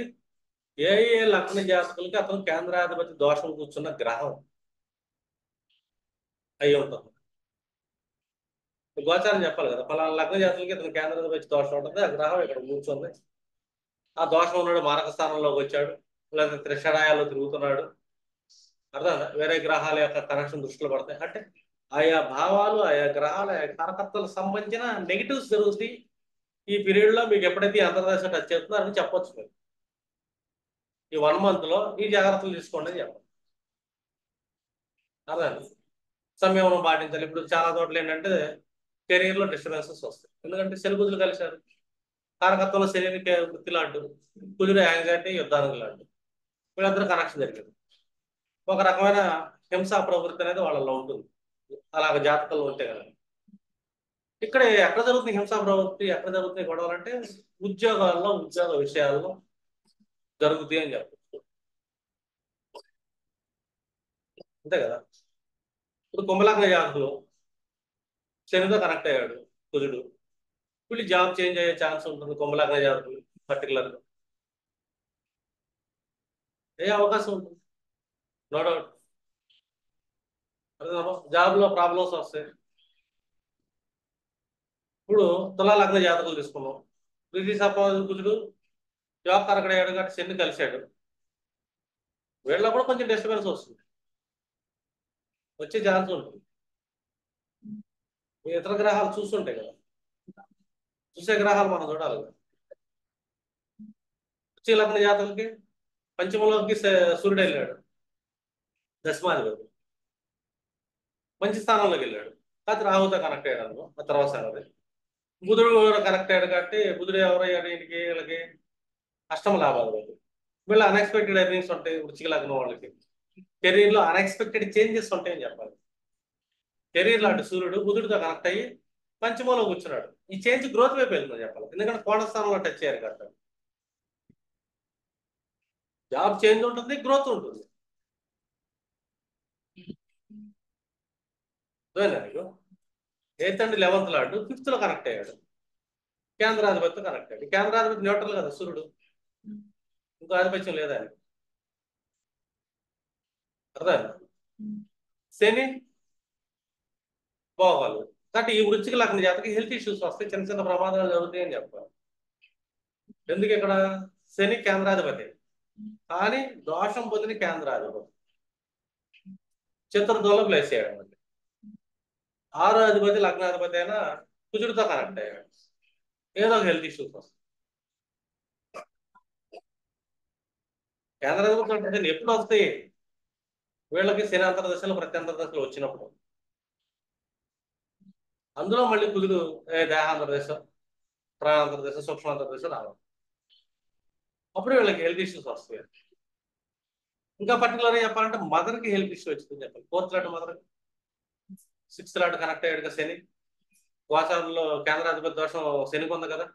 ఏ ఏ లగ్న జాతకులకి అతను కేంద్రాధిపతి దోషం కూర్చున్న గ్రహం అయి ఉంటుంది. గోచారం చెప్పాలి కదా, పలానా లగ్న జాతకులకి అతను కేంద్రాధిపతి దోషం ఉంటుంది, ఆ గ్రహం ఇక్కడ కూర్చుంది, ఆ దోషం ఉన్నాడు మారక స్థానంలోకి వచ్చాడు, లేదా త్రిషడాయాల్లో తిరుగుతున్నాడు. అర్థం, వేరే గ్రహాల యొక్క కనెక్షన్ దృష్టిలో పడతాయి అంటే ఆయా భావాలు, ఆయా గ్రహాలు, ఆయా కారకత్వాలకు సంబంధించిన నెగిటివ్స్ జరుగుతాయి. ఈ పీరియడ్ లో మీకు ఎప్పుడైతే అంతర్దశ టచ్ చేస్తుందో అని చెప్పొచ్చు. మీరు ఈ 1 month లో ఈ జాగ్రత్తలు తీసుకోండి అని చెప్పండి. అర్థం, సంయమనం పాటించాలి. ఇప్పుడు చాలా చోట్ల ఏంటంటే కెరీర్ లో డిస్టర్బెన్సెస్ వస్తాయి, ఎందుకంటే శని కుజులు కలిశారు. కారకత్వంలో శరీరానికి వృత్తి లాంటి, కుజుడు యాంగ్జైటీ యుద్ధానికి లాంటి, వీళ్ళందరూ కనెక్షన్ జరిగింది. ఒక రకమైన హింసా ప్రవృత్తి అనేది వాళ్ళలో ఉంటుంది, అలాగ జాతకాలు ఉంటే కదా. ఇక్కడ ఎక్కడ జరుగుతుంది హింసా ప్రవృత్తి, ఎక్కడ జరుగుతుంది గొడవలు అంటే ఉద్యోగాల్లో, ఉద్యోగ విషయాల్లో జరుగుతాయి అని చెప్పచ్చు. అంతే కదా. ఇప్పుడు కుంభలగ్న జాతకులు శనితో కనెక్ట్ అయ్యాడు కుజుడు, వీళ్ళు జాబ్ చేంజ్ అయ్యే ఛాన్స్ ఉంటుంది కుంభలగ్న జాతకులు పర్టికులర్ గా, ఏ అవకాశం ఉంటుంది, నో డౌట్. జాబ్ లో ప్రాబ్లమ్స్ వస్తాయి. ఇప్పుడు తులా లగ్న జాతకులు తీసుకున్నాం, ప్రీతి సపోజ్ కుజుడు జాబ్ కరెక్ట్ అయ్యాడు కాబట్టి శని కలిశాడు, వీళ్ళలో కూడా కొంచెం డిస్టర్బెన్స్ వస్తుంది, వచ్చే ఛాన్స్ ఉంటుంది. మీ ఇతర గ్రహాలు చూస్తుంటాయి కదా, చూసే గ్రహాలు మనం చూడాలి కదా. వృశ్చిక లగ్న జాతకులకి పంచమంలోకి సూర్యుడు వెళ్ళాడు, దశమాధిపతి మంచి స్థానంలోకి వెళ్ళాడు. కాకపోతే రాహుతో కనెక్ట్ అయ్యాడు ఆ తర్వాత సంగతి. బుధుడు కూడా కనెక్ట్ అయ్యాడు కాబట్టి బుధుడు ఎవరయ్యాడు వీళ్ళకి అష్టమ లాభాధిపతి. వీళ్ళు అన్ఎక్స్పెక్టెడ్ ఎర్నింగ్స్ ఉంటాయి వృశ్చిక లగ్నం వాళ్ళకి. కెరీర్లో అన్ఎక్స్పెక్టెడ్ చేంజెస్ ఉంటాయని చెప్పాలి. కెరీర్ లాంటి సూర్యుడు బుధుడితో కనెక్ట్ అయ్యి పంచమంలో కూర్చున్నాడు. ఈ చేంజ్ గ్రోత్ వైపు వెళ్తుందని చెప్పాలి. ఎందుకంటే కోణ స్థానంలో టచ్ చేయాలి కదా. జాబ్ చేంజ్ ఉంటుంది, గ్రోత్ ఉంటుంది. ఎయిత్ అండ్ 11th లాడు 5th లో కనెక్ట్ అయ్యాడు. కేంద్రాధిపతితో కనెక్ట్ అయ్యాడు. కేంద్రాధిపతి న్యూట్రల్ కదా సూర్యుడు, ఇంకో ఆధిపత్యం లేదా అని అర్థం. శని భోగాలు కాబట్టి ఈ వృశ్చిక లగ్న జాతకి హెల్త్ ఇష్యూస్ వస్తాయి, చిన్న చిన్న ప్రమాదాలు జరుగుతాయి అని చెప్పాలి. ఎందుకు ఇక్కడ శని కేంద్రాధిపతి కానీ దోషం పొందిన కేంద్రాధిపతి చతుర్థంలో ప్లేస్ చేయడం అండి. 6వ అధిపతి లగ్నాధిపతి అయినా కుజుడితో కనెక్ట్ అయ్యాడు, ఏదో ఒక హెల్త్ ఇష్యూస్ వస్తాయి. కేంద్రాధిపతి ఎప్పుడు వస్తాయి వీళ్ళకి? శని అంతర్దశలు ప్రత్యంతర దశలు వచ్చినప్పుడు. అందులో మళ్ళీ కుజుడు దేహాంతర్దశ, ప్రాణాంతర్దశ, సూక్ష్మాంతర్దశ రావాలి. అప్పుడు వీళ్ళకి హెల్త్ ఇష్యూస్ వస్తాయి. ఇంకా పర్టికులర్గా చెప్పాలంటే మదర్కి హెల్త్ ఇష్యూ వచ్చిందని చెప్పాలి. 4th lot mother, 6th lot connect అయ్యాడు కదా శని. గోచారంలో కేంద్రాధిపతి దోషం శనికి ఉంది కదా,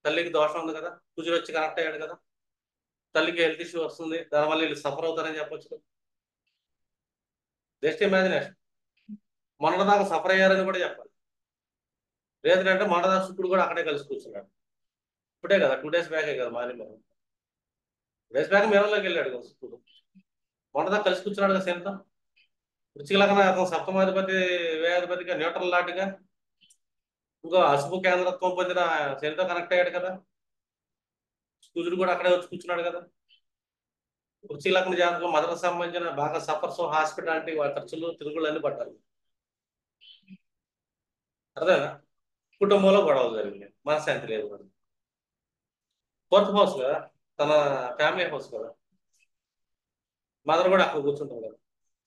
తల్లికి దోషం ఉంది కదా, కుజుడు వచ్చి కనెక్ట్ అయ్యాడు కదా, తల్లికి హెల్త్ ఇష్యూ వస్తుంది. దానివల్ల వీళ్ళు సఫర్ అవుతారని చెప్పొచ్చు. Just imagination. మొన్నదాకా సఫర్ అయ్యారని కూడా చెప్పాలి. లేదంటే మొన్నదాకా శుక్రుడు కూడా అక్కడే కలిసి కూర్చున్నాడు. ఇప్పుడే కదా 2 days బ్యాకే కదా మారి. 2 days బ్యాక్ మేరలోకి వెళ్ళాడు కదా శుక్రుడు. మొన్నదాకా కలిసి కూర్చున్నాడు కదా శనితో. వృశ్చిక లగ్నం అతను సప్తమాధిపతి వ్యయాధిపతిగా న్యూట్రల్ లాట్గా ఇంకో అశుభ కేంద్రత్వం పొందిన శనితో కనెక్ట్ అయ్యాడు కదా. సూర్యుడు కూడా అక్కడే వచ్చి కూర్చున్నాడు కదా. వృశ్చిక లగ్న జాతకం మదర్కి సంబంధించిన బాగా సఫర్స్, హాస్పిటాలిటీ, వాళ్ళ ఖర్చులు, తిరుగుళ్ళు అన్ని పడ్డారు. అర్థమేనా? కుటుంబంలో గొడవలు జరిగినాయి, మనశ్శాంతి లేదు. 4th హౌస్ కదా, తన ఫ్యామిలీ హౌస్ కదా. మదర్ కూడా అక్కడ కూర్చుంటారు కదా.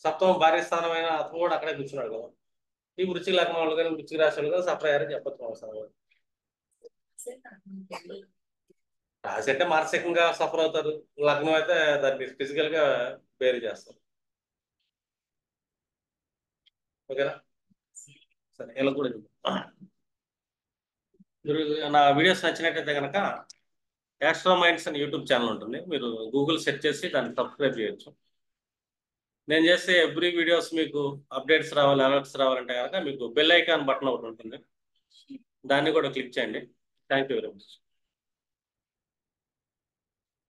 సప్తమ భార్య స్థానమైన అతను కూడా అక్కడే కూర్చున్నాడు కదా. ఈ వృశ్చిక లగ్నం వాళ్ళు కానీ వృశ్చిక రాశి వాళ్ళు కానీ సఫర్ అయ్యారని చెప్పచ్చు అవసరం. రాశి అంటే మానసికంగా సఫర్ అవుతారు, లగ్నం అయితే దాన్ని ఫిజికల్ గా బేర్ చేస్తారు. ఓకేనా? సరే, ఇలా కూడా మీరు నా వీడియోస్ నచ్చినట్టయితే కనుక యాస్ట్రో మైండ్స్ అని యూట్యూబ్ ఛానల్ ఉంటుంది, మీరు గూగుల్ సెర్చ్ చేసి దాన్ని సబ్స్క్రైబ్ చేయొచ్చు. నేను చేసే ఎవ్రీ వీడియోస్ మీకు అప్డేట్స్ రావాలి, అలర్ట్స్ రావాలంటే కనుక మీకు బెల్ ఐకాన్ బటన్ ఒకటి ఉంటుంది, దాన్ని కూడా క్లిక్ చేయండి. Thank you very much.